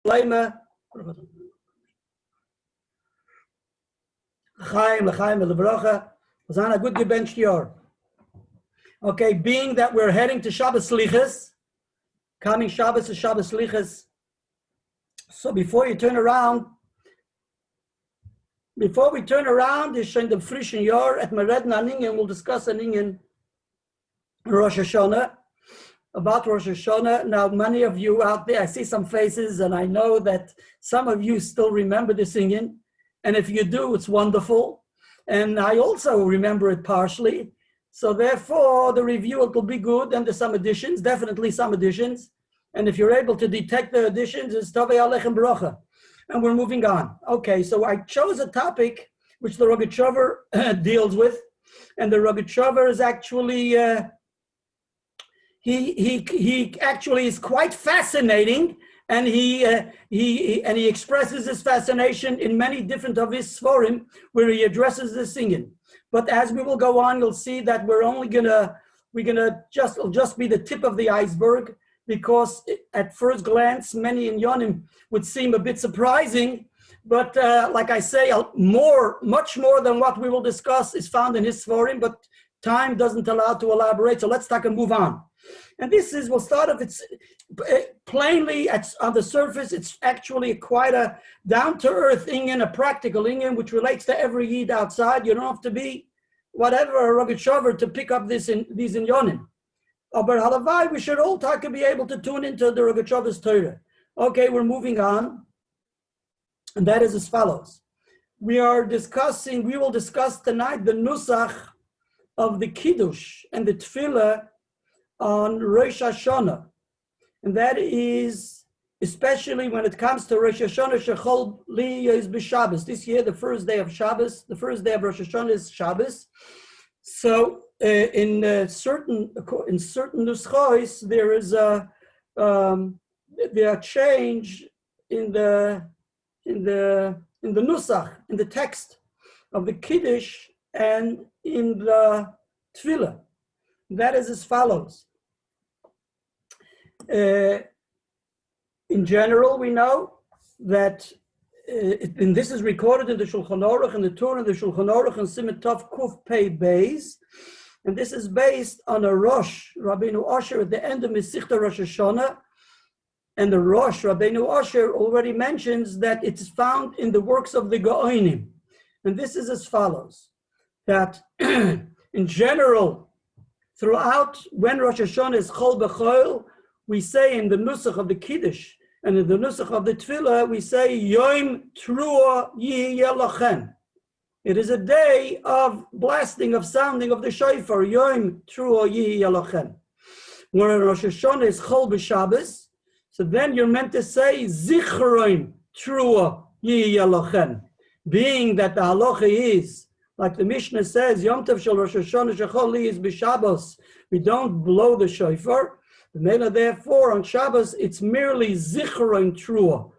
Chaim, L'chaim, L'bracha. Was on a good gebenched year. Okay, being that we're heading to Shabbos Lichas, coming Shabbos is Shabbos Lichas. So before we turn around, is schon the frischen Jahr at Meredna Ningen. We'll discuss an Ingen Rosh Hashanah, about Rosh Hashanah. Now, many of you out there, I see some faces, and I know that some of you still remember this Ingen. And if you do, it's wonderful. And I also remember it partially. So therefore, the review will be good, and there's some additions, definitely some additions. And if you're able to detect the additions, it's Tovei Alechem Barucha. And we're moving on. Okay, so I chose a topic which the Rogatchover deals with. And the Rogatchover is actually, he actually is quite fascinating. And he expresses his fascination in many different of his Sforim, where he addresses the singing. But as we will go on, you'll see that it'll just be the tip of the iceberg, because at first glance, many in Yonim would seem a bit surprising. But like I say, much more than what we will discuss is found in his Sforim, but time doesn't allow to elaborate. So let's take and move on. And we'll start off, it's plainly on the surface, it's actually quite a down-to-earth Ingen, a practical Ingen, which relates to every Yid outside. You don't have to be whatever a Rogatchover to pick up these in Yonim. But halavai, we should all be able to tune into the Rogatchover's Torah. Okay, we're moving on. And that is as follows. We will discuss tonight the Nusach of the Kiddush and the Tefillah on Rosh Hashanah. And that is, especially when it comes to Rosh Hashanah, Shechol Li is B'Shabbos. This year, the first day of Shabbos, the first day of Rosh Hashanah is Shabbos. So in certain nuschos, there is a change in the nusach, in the text of the Kiddush and in the Tefillah. That is as follows. In general, we know that, and this is recorded in the Shulchan Aruch and the Torah, and the Shulchan Aruch and Siman Tov Kuf Pei Beis, and this is based on a Rosh, Rabbeinu Asher, at the end of Mesichta Rosh Hashanah, and the Rosh, Rabbeinu Asher, already mentions that it is found in the works of the Gaonim, and this is as follows, that in general, throughout, when Rosh Hashanah is Chol B'Chol, we say in the Nusach of the Kiddush and in the Nusach of the Tefillah, we say Yom Teruah Yihiyeh Lachem. It is a day of blasting, of sounding of the shofar. Yom Teruah Yihiyeh Lachem. When Rosh Hashanah is Chol B'Shabbos, so then you're meant to say Zichron Teruah Yihiyeh Lachem. Being that the halacha is, like the Mishnah says, Yom Tov Shel Rosh Hashanah Shechol Li is B'Shabbos. We don't blow the shofar. Therefore, on Shabbos, it's merely Zichron Teruah.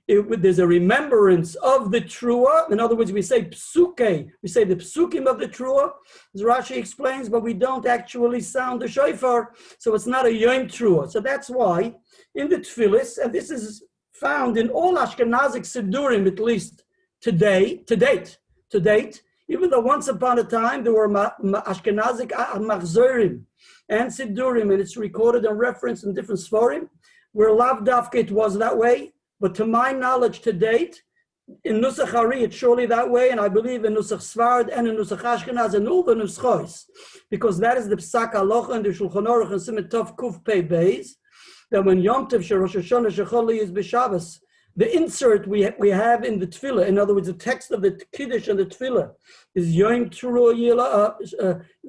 There's a remembrance of the Teruah. In other words, we say Psuke. We say the Psukim of the Teruah, as Rashi explains, but we don't actually sound the shofar, so it's not a Yom Teruah. So that's why in the Tefillis, and this is found in all Ashkenazic Sidurim, at least to date, even though once upon a time there were Ashkenazic Machzorim and Sidurim, and it's recorded and referenced in different Sforim, where Lav Dafka it was that way, but to my knowledge to date, in Nusach Ari it's surely that way, and I believe in Nusach Sfard and in Nusach Ashkenaz and all the Nuschos, because that is the Psak Halacha and the Shulchan Aruch and Siman Tov Kuf Pei Beis, that when Yom Tov Shel Rosh Hashanah Shechol Li is B'Shabbos, the insert we have in the Tefillah, in other words, the text of the Kiddush and the Tefillah, is Yom Teruah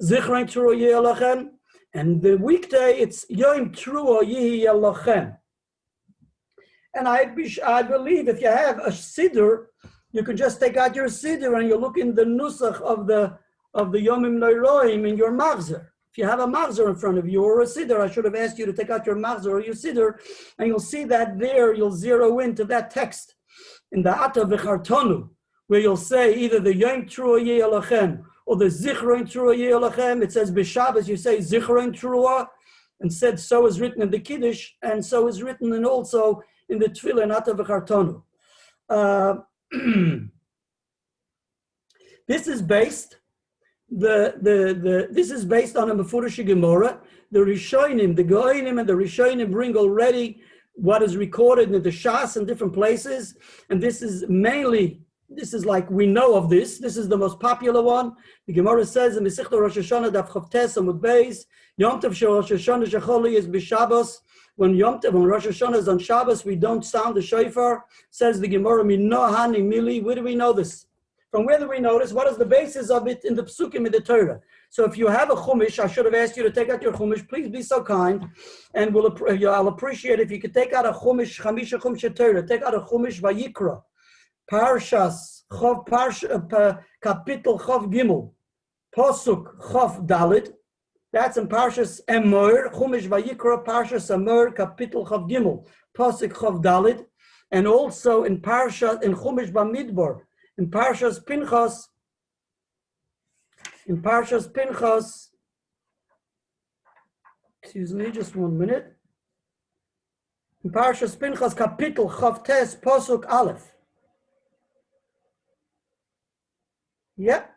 Zichron Teruah Yihiyeh Lachem, and the weekday it's Yom Teruah Yihiyeh Lachem. And I believe if you have a Siddur, you can just take out your Siddur and you look in the Nusach of the Yomim Noiroim in your Machzer. If you have a Machzer in front of you or a Siddur, I should have asked you to take out your Machzer or your Siddur, and you'll see that there you'll zero into that text in the Ata V'Chartonu, where you'll say either the Yom Teruah Yihiyeh Lachem or the Zichron Teruah Yihiyeh Lachem. It says B'Shabbos, you say Zichron Teruah, and said so is written in the Kiddush, and so is written and also in the Tefillah and Ata v'Chartonu. This is based this is based on a Mefurish Gemara. The Rishonim, the Gaonim, and the Rishonim bring already what is recorded in the Shas in different places, and this is like we know of this. This is the most popular one. The Gemara says in Masechta Rosh Hashanah Daf Chavtes Amud Beis, Yom Tov Shel Rosh Hashanah Shecholi is b'Shabbos. When Rosh Hashanah is on Shabbos, we don't sound the shofar. Says the Gemara, Minohani Mili. Where do we know this? From where do we know this? What is the basis of it in the Psukim in the Torah? So if you have a Chumash, I should have asked you to take out your Chumash. Please be so kind, and I'll appreciate if you could take out a Chumash, Chamisha Chumash Torah. Take out a Chumash Vayikra, Parshas Chav Kapitel Chav Gimel, Pasuk Chav Dalid. That's in Parshas Emor, Chumash Vayikra, Parshas Emor, Kapitel Chav Gimel, Pasuk Chav Dalid, and also in Chumash Bamidbar, in Parshas Pinchas, excuse me, just 1 minute. In Parshas Pinchas, Kapitel Chav Tes, Pasuk Aleph. Yep.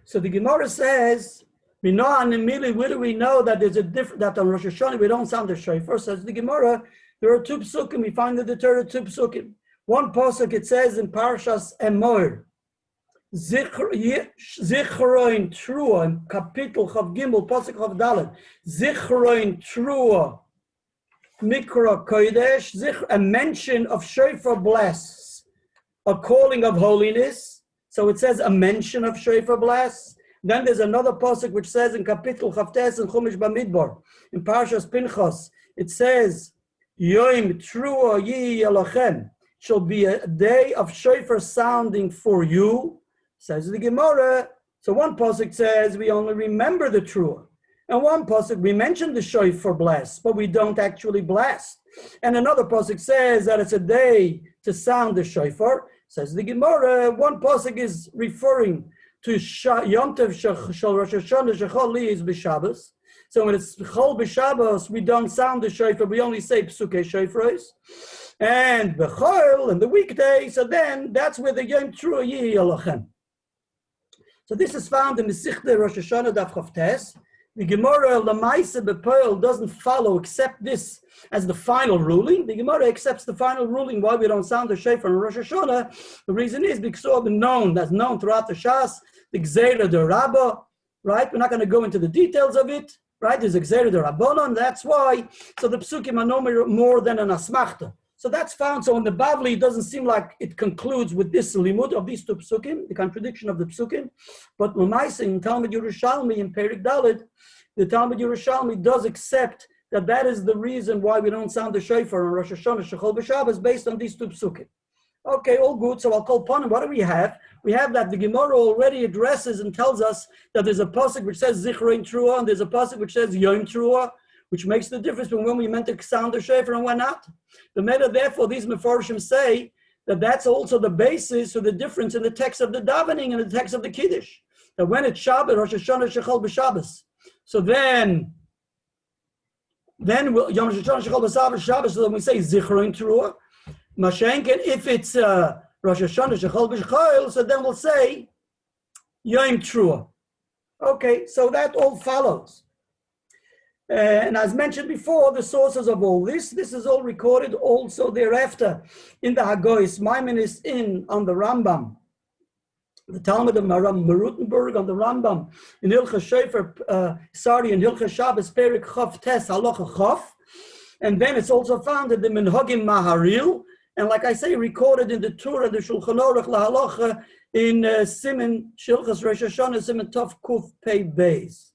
So the Gemara says, where do we know that there's a different, that on Rosh Hashanah we don't sound the shofar? Says the Gemara, there are 2 psukim. We find in the Torah 2 psukim. One pasuk it says in Parshas Emor, Zichron Teruah, in Kapitel Chav Gimel, pasuk Chav Daled, Zichron Teruah, Mikra Kodesh, a mention of shofar blasts, a calling of holiness. So it says a mention of shofar blasts. Then there's another pasuk which says in Kapitel Chavtes and Chumash Bamidbar, in Parshas Pinchas, it says, Yom Teruah Yi Elochem, shall be a day of shofar sounding for you, says the Gemara. So one pasuk says we only remember the Teruah, and one pasuk we mention the shofar blast, but we don't actually blast. And another pasuk says that it's a day to sound the shofar, says the Gemara. One pasuk is referring to Yom Tov Shel Rosh Hashanah Shechol Li is b'Shabbos. So when it's Chol b'Shabbos, we don't sound the shofar, we only say Psukei Shofros. And B'Chol, and the weekday, so then that's where the Yom Teruah Yi Elochem. So this is found in the Masechta Rosh Hashanah Daf Chavtes. The Gemara Lamaisa B'Pearl doesn't follow except this as the final ruling. The Gemara accepts the final ruling why we don't sound the shofar on Rosh Hashanah. The reason is because it's known throughout the Shas, the Gzeira de Rabbi, right? We're not going to go into the details of it, right? There's a Gzeira de Rabbanon, that's why. So the Psukim are no more than an Asmachta. So that's found. So in the Bavli, it doesn't seem like it concludes with this limud of these 2 psukim, the contradiction of the psukim. But Lamaisa in Talmud Yerushalmi in Perik Dalet, the Talmud Yerushalmi does accept that is the reason why we don't sound the shofar on Rosh Hashanah Shechol b'Shabbos based on these 2 psukim. Okay, all good. So I'll call upon him. What do we have? We have that the Gemara already addresses and tells us that there's a pasuk which says Zichron Teruah, and there's a pasuk which says Yom Teruah, which makes the difference between when we meant to sound the shofar and when not. The matter, therefore, these Mefarshim say that that's also the basis for the difference in the text of the davening and the text of the Kiddush. That when it's Shabbat, Rosh Hashanah Shechol b'Shabbos, so then Yom Hashanah Shechol b'Shabbos, so then we say Zichron Teruah. Mashenken, if it's Rosh Hashanah Shechol b'Shchol, so then we'll say Yom Teruah. Okay, so that all follows. And as mentioned before, the sources of all this is all recorded also thereafter in the Hagois. Maimonides on the Rambam, the Talmud of Marutenburg on the Rambam, in Hilchas Shofar, in Hilchas Shabbos, Perik Chav Tes, Halacha Chav. And then it's also found in the Minhagim Maharil, and like I say, recorded in the Torah, the Shulchan Aruch LaHalacha, in Siman Shilchas Rosh Hashanah, Siman Tov Kuf Pei Beis.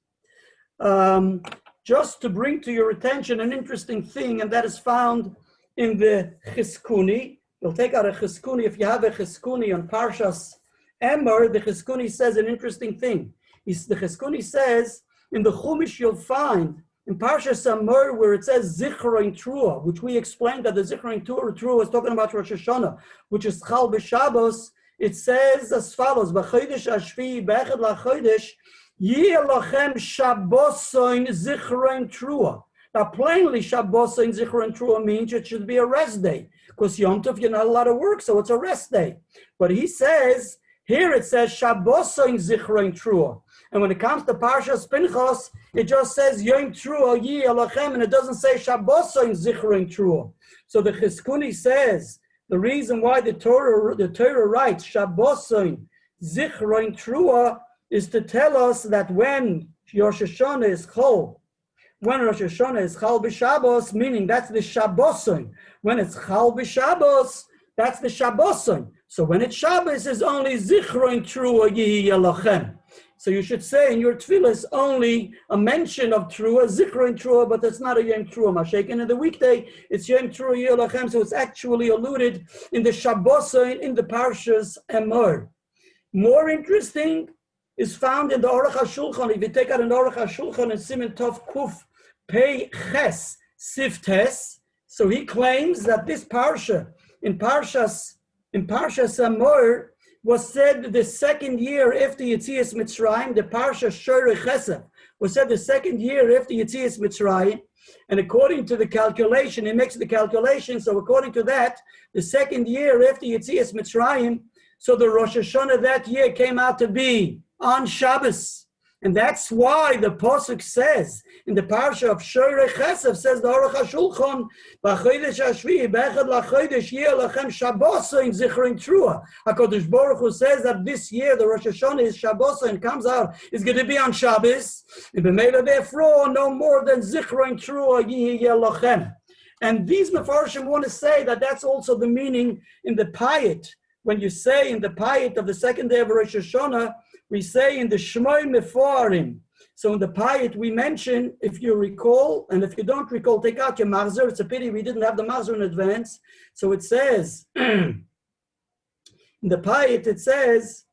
Just to bring to your attention an interesting thing, and that is found in the Chizkuni. You'll take out a Chizkuni. If you have a Chizkuni on Parshas Emor, the Chizkuni says an interesting thing. The Chizkuni says, in the Chumash you'll find, in Parshas Emor, where it says Zichron Teruah, which we explained that the Zichron Teruah is talking about Rosh Hashanah, which is Chal b'Shabbos, it says as follows, B'chodesh Ashvi, B'echad LaChodesh, Yeh lachem Shabbosoin Zichron Teruah. Now, plainly, Shabbos in Zichron and Teruah means it should be a rest day, because Yom Tov, you're not allowed to work, so it's a rest day. But he says, here it says Shabbos in Zichron and Teruah. And when it comes to Parshas Pinchas, it just says Yom Teruah Yi Elochem, and it doesn't say Shabbos in Zichron and Teruah. So the Chizkuni says, the reason why the Torah writes Shabbos in Zichron and Teruah is to tell us that when Rosh Hashanah is Chol, when Rosh Hashanah is Chal b'Shabbos, meaning that's the Shabbosin. When it's Chal b'Shabbos, that's the Shabbosin. So when it's Shabbos, it's only Zichron Teruah Yehi Elochem. So you should say in your tefillah only a mention of Teruah, Zichron Teruah, but that's not a Yom Teruah Mashaken. In the weekday, it's Yom Teruah Yehi Elochem, so it's actually alluded in the Shabbosin, in the Parshas Emor. More interesting is found in the Aruch HaShulchan. If you take out an Aruch HaShulchan and Siman Tov Kuf Pei Ches Siftes, so he claims that this parsha in Parshas Amor was said the second year after Yetzias Mitzrayim. The parsha Shorei Chesed was said the second year after Yetzias Mitzrayim, and according to the calculation, he makes the calculation. So according to that, the second year after Yetzias Mitzrayim, so the Rosh Hashanah that year came out to be on Shabbos. And that's why the Pasuk says, in the parsha of Shorei Chesed, says the Aruch HaShulchan, B'chodesh HaShvi'i, B'echad LaChodesh, Yeh Lachem Shabbos in Zichron Teruah. HaKadosh Baruch Hu says that this year, the Rosh Hashanah is Shabbos and comes out, is going to be on Shabbos. And B'meila therefore, no more than Zichron Teruah, Yeh Lachem. And these Mefarshim want to say that that's also the meaning in the Payet. When you say in the Payet of the second day of Rosh Hashanah, we say in the Shmoi Meforim. So in the Payet we mention, if you recall, and if you don't recall, take out your Mahzer. It's a pity we didn't have the Mahzer in advance. So it says, in the Payet it says,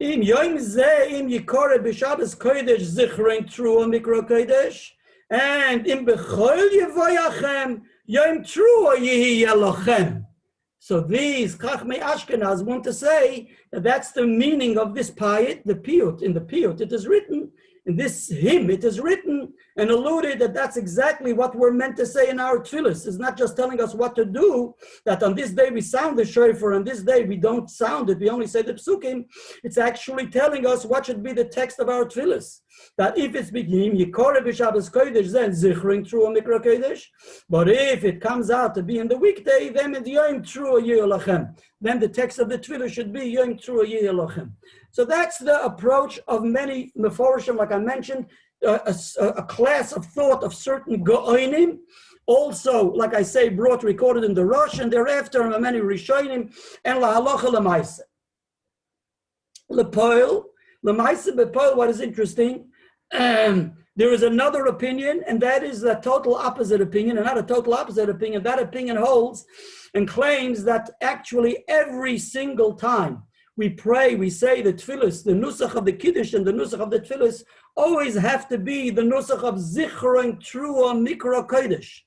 Im Yom Zeh Im Yikore B'Shabbos Kodesh Zichron Teruah Mikra Kodesh, and Im B'chol Yevoyachem Yom Teruah Yehi Elochem. So these Chachmei Ashkenaz want to say that that's the meaning of this Payet, the Piyut. In the Piyut, it is written, in this hymn, it is written and alluded that that's exactly what we're meant to say in our tefillahs. It's not just telling us what to do, that on this day we sound the shofar, and this day we don't sound it, we only say the psukim. It's actually telling us what should be the text of our tefillahs. That if it's beginning, Yikore b'Shabbos Kodesh, then Zichron Teruah Mikra Kodesh. But if it comes out to be in the weekday, then in the Yom Teruah Yeh Elochem. Then the text of the tefillah should be Yom Teruah Yeh Elochem. So that's the approach of many Meforshim, like I mentioned, a class of thought of certain Gaonim. Also, like I say, recorded in the Rosh, and thereafter many Rishonim, and LaHalacha L'Maaseh. L'Poel, B'Poel, what is interesting, there is another opinion, and that is the total opposite opinion, and not a total opposite opinion. That opinion holds and claims that actually every single time we pray, we say the tefillas, the nusach of the kiddush and the nusach of the tefillas always have to be the nusach of Zichron Teruah Mikra Kodesh.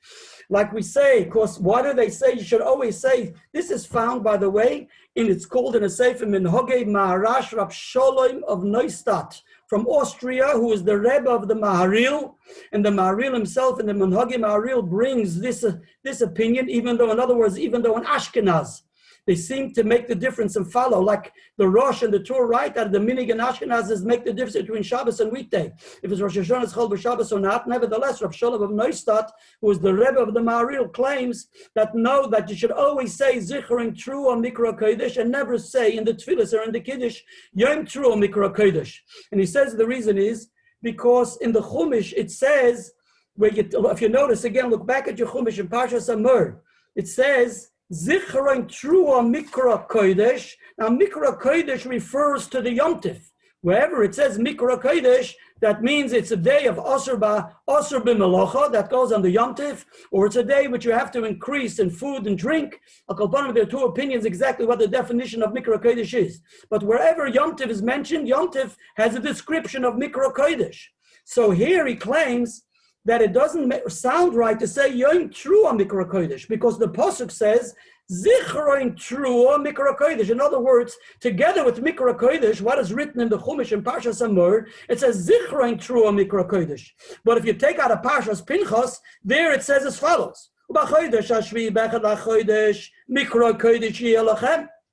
Like we say, because why do they say you should always say, this is found, by the way, it's called in a Sefer Minhagei Maharash Rab Sholem of Neustadt from Austria, who is the Rebbe of the Maharil, and the Maharil himself in the Minhagei Maharil brings this opinion, even though, in other words, even though in Ashkenaz, they seem to make the difference and follow, like the Rosh and the Torah write that the Minig and Ashkenazes make the difference between Shabbos and weekday. If it's Rosh Hashanah, it's Chol b'Shabbos or not. Nevertheless, Rav Sholem of Neustadt, who is the Rebbe of the Maharil, claims that no, that you should always say Zichron Teruah Mikra Kodesh and never say in the Tefillas or in the Kiddush Yom Teruah Mikra Kodesh. And he says the reason is because in the Chumash it says, if you notice again, look back at your Chumash in Parshas Amor, it says Zichron Teruah Mikra Kodesh. Now, Mikra Kodesh refers to the Yom Tif. Wherever it says Mikra Kodesh, that means it's a day of Asr b'Melacha that goes on the Yom Tif, or it's a day which you have to increase in food and drink. There are two opinions exactly what the definition of Mikra Kodesh is. But wherever Yom Tif is mentioned, Yom Tif has a description of Mikra Kodesh. So here he claims that it doesn't sound right to say Yom Teruah Mikra Kodesh, because the pasuk says Zichron Teruah Mikra Kodesh. In other words, together with Mikra Kodesh, what is written in the Chumash and Parshas Amor, it says Zichron Teruah Mikra Kodesh. But if you take out a Parshas Pinchas, there it says as follows: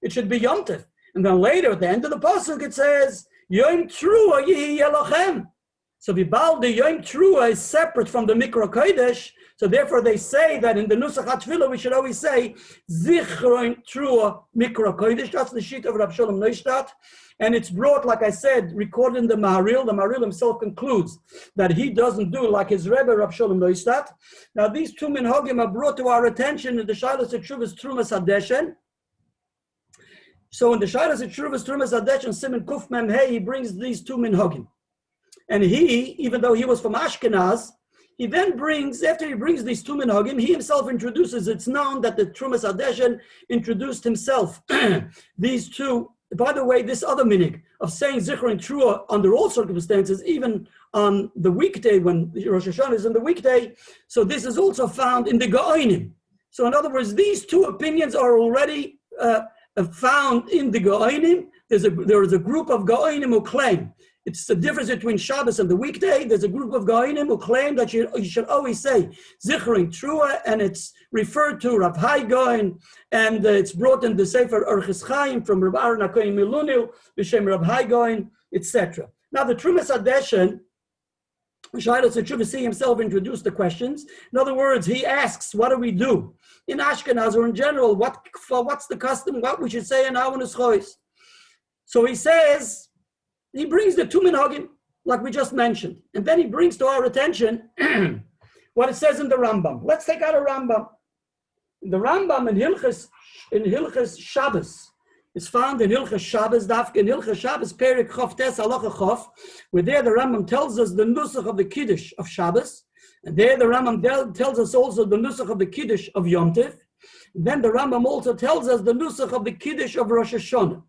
it should be Yom Tov. And then later, at the end of the pasuk, it says Yom Teruah Yehi Elochem. So Bibal, the Yom Teruah is separate from the Mikra Kodesh. So therefore they say that in the Nusach HaTfilah we should always say Zichron Teruah Mikra Kodesh. That's the sheet of Rav Shalom Neustadt. And it's brought, like I said, recorded in the Maharil. The Maharil himself concludes that he doesn't do like his Rebbe, Rav Shalom Neustadt. Now these two minhagim are brought to our attention in the Shailas Teshuvas Trumas Hadeshen. So in the Shailas Teshuvas Trumas Hadeshen, Siman Kuf Mem Hey, he brings these two minhagim. And he, even though he was from Ashkenaz, he then brings, after he brings these two minhagim, he himself introduces, it's known that the Trumas Hadeshen introduced himself. These two, by the way, this other minhag of saying Zichron Teruah under all circumstances, even on the weekday when Rosh Hashanah is in the weekday, so this is also found in the Gaonim. So in other words, these two opinions are already found in the Gaonim. There is a group of Gaonim who claim it's the difference between Shabbos and the weekday. There's a group of Gaonim who claim that you should always say Zichron Teruah, and it's referred to Rav Hai Gaon, and it's brought in the Sefer Orchis Chaim from Rav Aaron HaKohen Milunil, B'Shem Rav Hai Gaon, etc. Now the Trumas Hadeshen, Shailas Teshuvah himself introduced the questions. In other words, he asks, what do we do? In Ashkenaz or in general, what's the custom, what we should say in our Neschois? So he says, he brings the two minhagim, like we just mentioned. And then he brings to our attention what it says in the Rambam. Let's take out a Rambam. The Rambam in Hilchas Shabbos is found in Hilchas Shabbos, Dafka in Hilchas Shabbos, Perik Chof Tes Halacha Chof, where there the Rambam tells us the nusach of the Kiddush of Shabbos. And there the Rambam tells us also the nusach of the Kiddush of Yom Tov. And then the Rambam also tells us the nusach of the Kiddush of Rosh Hashanah.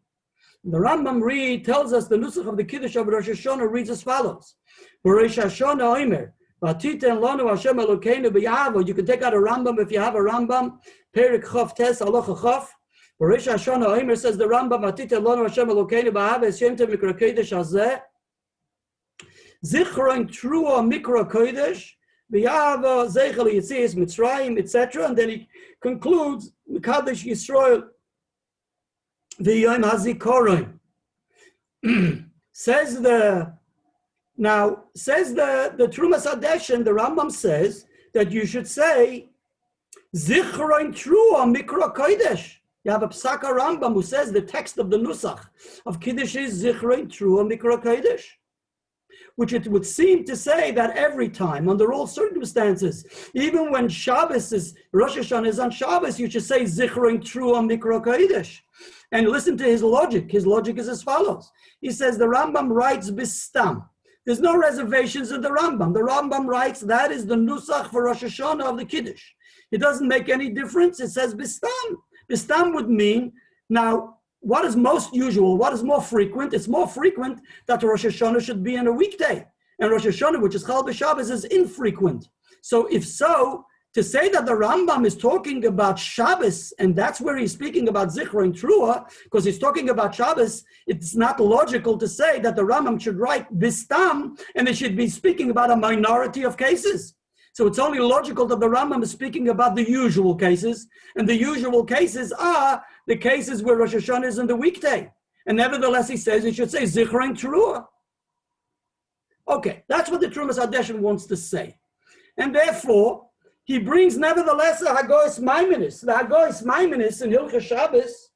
The Rambam tells us the nusach of the Kiddush of Rosh Hashanah reads as follows: Rosh Hashanah Omer, Vatiten Lanu Hashem Elokeinu B'Yavo. You can take out a Rambam if you have a Rambam. Perik Chof Tes Halacha Chof. Rosh Hashanah Omer, says the Rambam, Vatiten Lanu Hashem Elokeinu B'Yavo Yom Tov Mikra Kodesh Hazeh Zichron Teruah Mikra Kodesh B'Yavo Zeichel Yitzias Mitzrayim, etc. And then he concludes Mekadesh Yisrael the Yom HaZikaron. says the Trumas Hadeshen, the Rambam says that you should say Zichron Teruah Mikra Kodesh. You have a Psaka Rambam who says the text of the Nusach of Kiddush is Zichron Teruah Mikra Kodesh, which it would seem to say that every time, under all circumstances, even when Shabbos is, Rosh Hashanah is on Shabbos, you should say Zichron Teruah Mikra Kodesh. And listen to his logic. His logic is as follows. He says the Rambam writes Bistam. There's no reservations in the Rambam. The Rambam writes that is the Nusach for Rosh Hashanah of the Kiddush. It doesn't make any difference. It says Bistam. Bistam would mean, now, what is most usual? What is more frequent? It's more frequent that Rosh Hashanah should be on a weekday. And Rosh Hashanah, which is Chal B'Shabbos, is infrequent. So if so, to say that the Rambam is talking about Shabbos, and that's where he's speaking about Zichron Teruah, because he's talking about Shabbos, it's not logical to say that the Rambam should write Bistam, and it should be speaking about a minority of cases. So it's only logical that the Rambam is speaking about the usual cases, and the usual cases are the cases where Rosh Hashanah is in the weekday. And nevertheless, he says he should say Zichron Teruah. Okay, that's what the Trumas Hadeshen wants to say. And therefore, he brings nevertheless a Hagois Maimonides. The Hagois Maimonides in Hilchas Shabbos.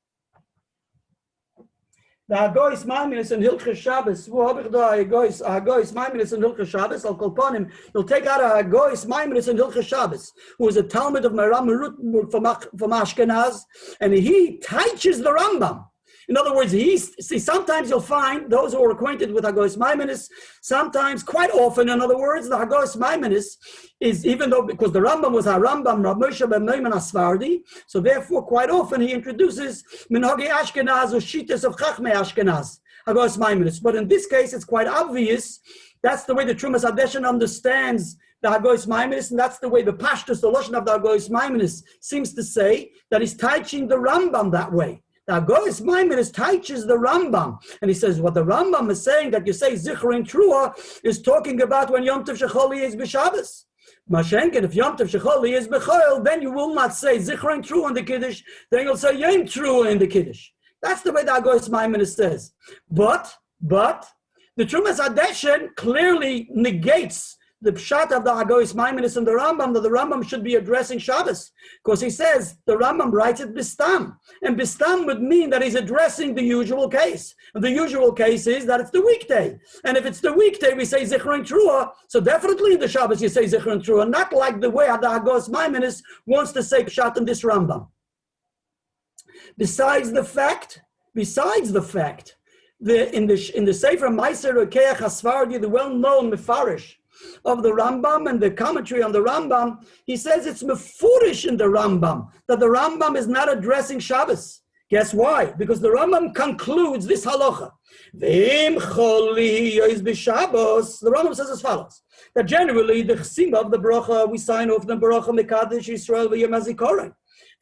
The Hagois Maimonides in Hilchas Shabbos. Wo habe ich da Hagois Maimonides in Hilchas Shabbos? I'll call upon him. He'll take out a Hagois Maimonides in Hilchas Shabbos, who is a Talmud of Meram Merut from Ashkenaz, and he teaches the Rambam. In other words, sometimes you'll find those who are acquainted with Hagois Maimonides, sometimes, quite often, in other words, the Hagois Maimonides is, even though, because the Rambam was a Rambam, Rav Moshe ben Neumann Asfardi, so therefore, quite often, he introduces Minhagei Ashkenaz or Shitas of Chachmei Ashkenaz, Hagois Maimonides. But in this case, it's quite obvious, that's the way the Trumas Hadeshen understands the Hagoyis Maimonides, and that's the way the Pashtus, the Lashon of the Hagoyis Maimonides, seems to say that he's teaching the Rambam that way. The Hagoyis Maimonides teaches the Rambam, and he says what the Rambam is saying, that you say Zichron Teruah, is talking about when Yom Tov Shecholi is b'Shabbos. Mashenken, if Yom Tov Shecholi is b'Choil, then you will not say Zichron Teruah in the Kiddush, then you'll say Yom Teruah in the Kiddush. That's the way the Hagoyis Maimonides says. But the Trumas Hadeshen clearly negates the pshat of the Hagoyis Maimonides and the Rambam, that the Rambam should be addressing Shabbos, because he says the Rambam writes it bistam, and bistam would mean that he's addressing the usual case. And the usual case is that it's the weekday, and if it's the weekday, we say Zichron Teruah. So definitely in the Shabbos you say Zichron Teruah, not like the way the Hagoyis Maimonides wants to say pshat in this Rambam. Besides the fact, in the Sefer Meiser Rokeach HaSfardi, the well-known Mefarish of the Rambam and the commentary on the Rambam, he says it's mefurish in the Rambam, that the Rambam is not addressing Shabbos. Guess why? Because the Rambam concludes this halacha. The Rambam says as follows, that generally the chesima of the bracha, we sign off the bracha mekadesh Yisrael v'yom hazikaron.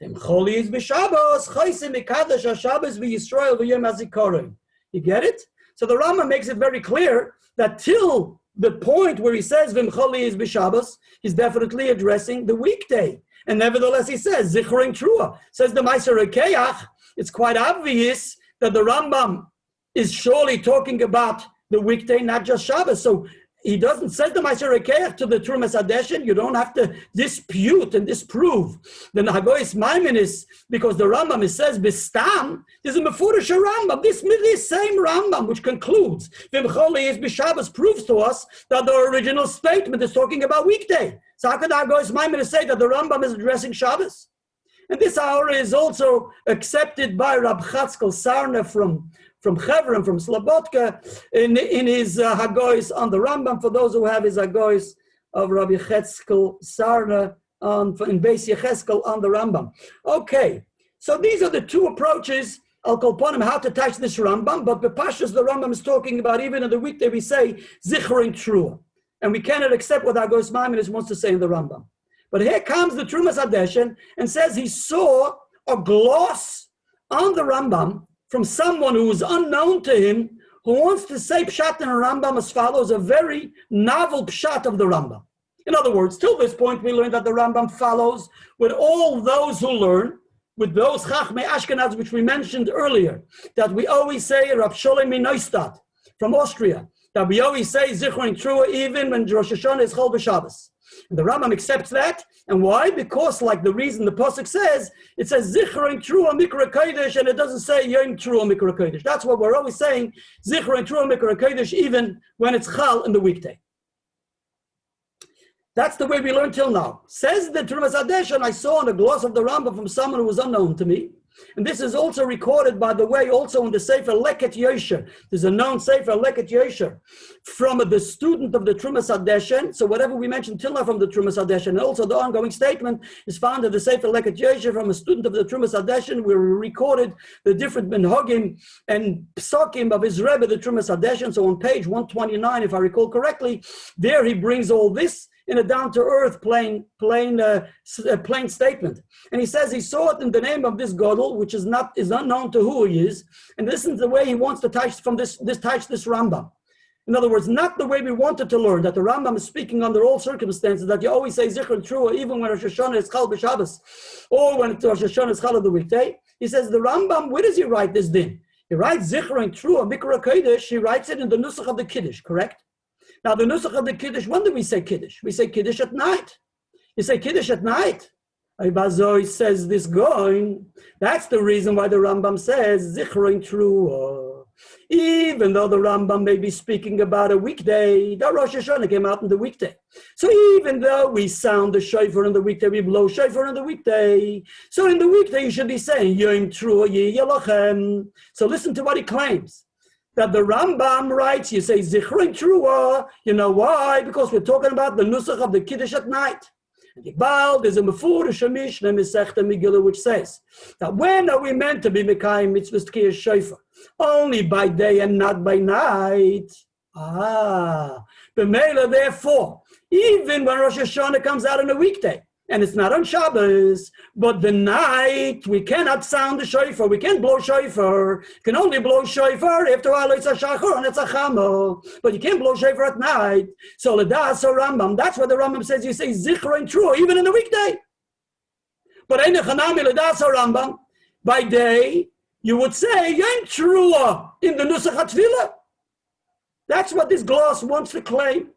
V'im choli is b'Shabbos, chayse mekadesh ha-Shabbos v'Yisrael v'yom hazikaron. You get it? So the Rambam makes it very clear that till the point where he says V'im choli is b'Shabbos, he's definitely addressing the weekday. And nevertheless he says Zichron Teruah. Says the Meiser Rokeach, it's quite obvious that the Rambam is surely talking about the weekday, not just Shabbos. So he doesn't say the Meiser Rokeach to the Trumas Hadeshen. You don't have to dispute and disprove the Hagoyis Maimonides, because the Rambam says Bistam. There's a Mefurish Rambam. This same Rambam, which concludes V'im choli is b'Shabbos, proves to us that the original statement is talking about weekday. So how could the Hagoyis Maimonides say that the Rambam is addressing Shabbos? And this hour is also accepted by Rabbi Chatzkel Sarna from Chevron, from Slobodka, in his Hagoyis on the Rambam, for those who have his Hagoyis of Rabbi Chatzkel Sarna in Beis Yecheskel on the Rambam. Okay, so these are the two approaches, I'll call upon him, how to touch this Rambam, but the Pashas the Rambam is talking about, even in the weekday we say Zichron Teruah, and we cannot accept what Hagoyis Maimonides wants to say in the Rambam. But here comes the Trumas Hadeshen and says he saw a gloss on the Rambam from someone who is unknown to him, who wants to say pshat in a Rambam as follows, a very novel pshat of the Rambam. In other words, till this point we learned that the Rambam follows with all those who learn, with those Chachmei Ashkenaz, which we mentioned earlier, that we always say Rav Sholem Neustadt from Austria, that we always say Zichron Teruah even when Rosh Hashanah is Chol b'Shabbos. And the Rambam accepts that. And why? Because, like the reason the Pasuk says, it says Zichron Teruah Mikra Kodesh, and it doesn't say Yom Teruah Mikra Kodesh. That's what we're always saying, Zichron Teruah Mikra Kodesh, even when it's Chal in the weekday. That's the way we learned till now. Says the Trumas Hadeshen, I saw in a gloss of the Rambam from someone who was unknown to me. And this is also recorded, by the way, also in the Sefer Leket Yosher. There's a known Sefer Leket Yosher from the student of the Trumas Hadeshen. So whatever we mentioned till now from the Trumas Hadeshen, and also the ongoing statement is found in the Sefer Leket Yosher from a student of the Trumas Hadeshen, where we recorded the different minhagim and psakim of his Rebbe, the Trumas Hadeshen. So on page 129, if I recall correctly, there he brings all this in a down-to-earth, plain statement. And he says he saw it in the name of this Gadol, which is unknown to who he is, and this is the way he wants to touch from this Rambam. In other words, not the way we wanted to learn, that the Rambam is speaking under all circumstances, that you always say Zichron Teruah, even when Rosh Hashanah is Chal b'Shabbos, or when Rosh Hashanah is Chal of the weekday. He says the Rambam, where does he write this din? He writes Zichron Teruah, Mikra Kodesh, he writes it in the Nusach of the Kiddush, correct? Now, the Nusach of the Kiddush, when do we say Kiddush? We say Kiddush at night. You say Kiddush at night. Ibazoi says this Gaon. That's the reason why the Rambam says Zichron Teruah. Even though the Rambam may be speaking about a weekday, the Rosh Hashanah came out in the weekday. So even though we sound the shofar in the weekday, we blow shofar in the weekday. So in the weekday, you should be saying Yom Teruah Yelachem. So listen to what he claims. That the Rambam writes, you say Zichron Teruah. You know why? Because we're talking about the Nusach of the Kiddush at night. And Iqbal, there's a Mefurish Mishnah Masechta Megillah which says that when are we meant to be Mekayim Mitzvahs Tkiyas Shofar? Only by day and not by night. B'meila, therefore, even when Rosh Hashanah comes out on a weekday. And it's not on Shabbos, but the night we cannot sound the shofar. We can't blow shofar. You can only blow shofar after it's a shachar and it's a chamo. But you can't blow shofar at night. So Ladas or Rambam, that's what the Rambam says. You say Zichron Teruah even in the weekday. But Ein Chanami Ladas or Rambam, by day you would say Yom Teruah in the Nusach HaTfilah. That's what this gloss wants to claim.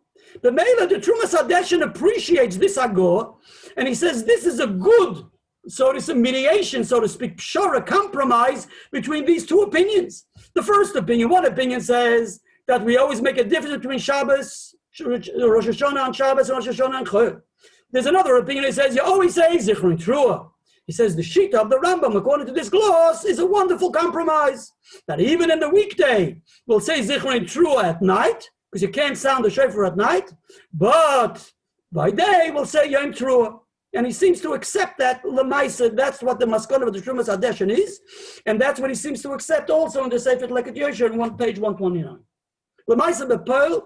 The Mela, the Terumas Hadeshin appreciates this Agor, and he says this is a good, so it's a mediation, so to speak, a compromise between these two opinions. The first opinion, one opinion says that we always make a difference between Shabbos, Rosh Hashanah on Shabbos, and Rosh Hashanah on Chol. There's another opinion that says you always say Zichron Teruah. He says the Shita of the Rambam, according to this gloss, is a wonderful compromise. That even in the weekday, we'll say Zichron Teruah at night, because you can't sound the shofar at night, but by day we'll say Yom Teruah. And he seems to accept that Lamaisa, that's what the Maskana of the Terumas Hadeshin is, and that's what he seems to accept also in the Sefer Leket Yosher on page 129. Lamaisa B'Pearl,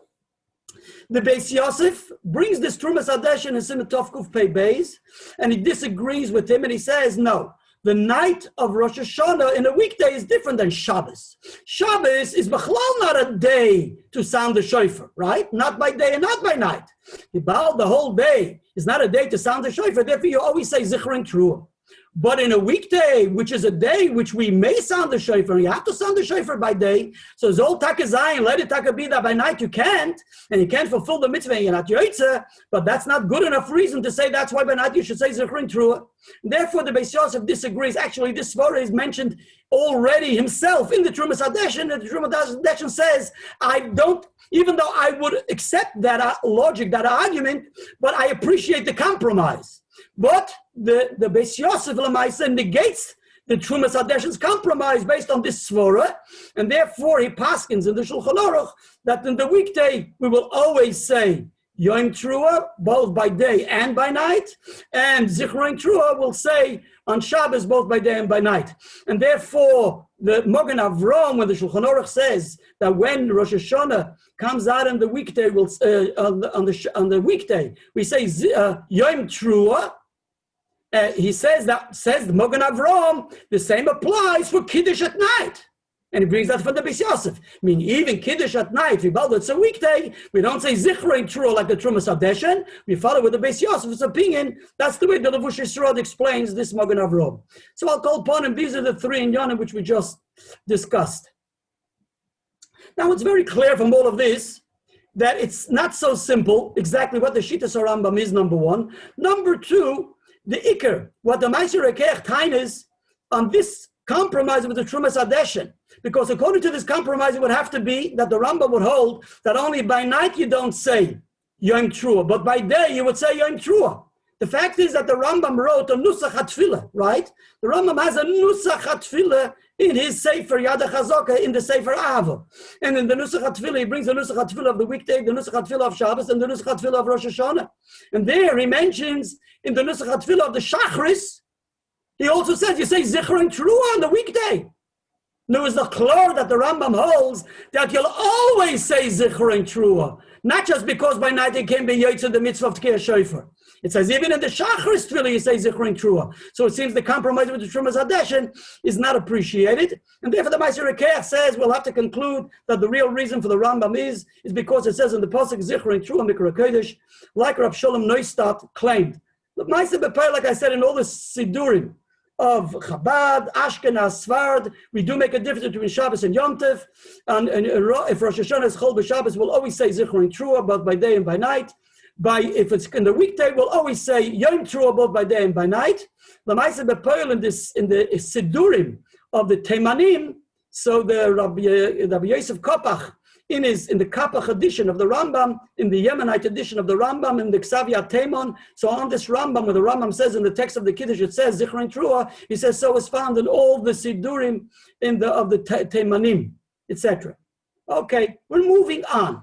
the Beis Yosef brings this Terumas Hadeshin in Siman Tov Kuf Pei Beis, and he disagrees with him, and he says, no, the night of Rosh Hashanah in a weekday is different than Shabbos. Shabbos is b'chlal not a day to sound the shofar, right? Not by day and not by night. The whole day is not a day to sound the shofar. Therefore, you always say Zichron Teruah. But in a weekday, which is a day which we may sound the shofar, you have to sound the shofar by day. So Zol Taka Zayin, let it Taka be that by night you can't, and you can't fulfill the mitzvah and you're not yoitza, but that's not good enough reason to say that's why by night you should say Zichron Teruah. Therefore, the Beis Yosef disagrees. Actually, this svara is mentioned already himself in the Terumas Hadeshin, and the Terumas Hadeshin says, I don't, even though I would accept that logic, that argument, but I appreciate the compromise. But the Beis Yosef Lamaisa negates the Terumas Hadeshin's compromise based on this svara, and therefore he paskins in the Shulchan Aruch that in the weekday we will always say Yom Teruah, both by day and by night, and Zichron Teruah will say on Shabbos both by day and by night. And therefore, the Mogen Avram, when the Shulchan Aruch says that when Rosh Hashanah comes out on the weekday, on the weekday we say Yom Teruah. He says the Mogen Avram, the same applies for Kiddush at night. And he brings that from the Beis Yosef. I mean, even Kiddush at night, it's a weekday, we don't say Zichron Teruah like the Terumas Hadeshin. We follow with the Beis Yosef's opinion. That's the way the Levush Yisrael explains this Mogen Avram. So I'll call upon him. These are the three inyanim which we just discussed. Now it's very clear from all of this that it's not so simple exactly what the Shittas Rambam is, number one. Number two, the Iker, what the Meiser Hecht Heines on this compromise with the Terumas Hadeshin. Because according to this compromise, it would have to be that the Rambam would hold that only by night you don't say Yom Teruah, but by day you would say Yom Teruah. The fact is that the Rambam wrote a Nusach HaTfilah, right? The Rambam has a Nusach HaTfilah in his Sefer Yad HaChazaka, in the Sefer Ava. And in the Nusach HaTfilah, he brings the Nusach HaTfilah of the weekday, the Nusach HaTfilah of Shabbos, and the Nusach HaTfilah of Rosh Hashanah. And there he mentions in the Nusach HaTfilah of the Shachris, he also says you say Zichron Teruah on the weekday. There is the klor that the Rambam holds that you'll always say Zichron Teruah, not just because by night it can be Yotzei the mitzvah of Tkei Shofar. It says even in the Shachris Tefillah you say Zichron Teruah. So it seems the compromise with the Terumas Hadeshin is not appreciated, and therefore the Meiser Hecht says we'll have to conclude that the real reason for the Rambam is because it says in the pasuk Zichron Teruah Mikra Kodesh, like Rav Shalom Neustadt claimed. The Meiser B'Peil, like I said, in all the Sidurim of Chabad, Ashkenaz, Sfard, we do make a difference between Shabbos and Yom Tov. And if Rosh Hashanah is Chol b'Shabbos, we'll always say Zichron Teruah, both by day and by night. If it's in the weekday, we'll always say Yom Teruah, both by day and by night. L'maaseh b'Peil in the Sidurim of the Teimanim, so the Rabbi Yosef Kopach, in the Kapach edition of the Rambam, in the Yemenite edition of the Rambam, in the Ksavia Taimon. So on this Rambam, where the Rambam says in the text of the Kiddush, it says Zichron Teruah, he says so is found in all the Sidurim of the Teimanim, etc. Okay, we're moving on.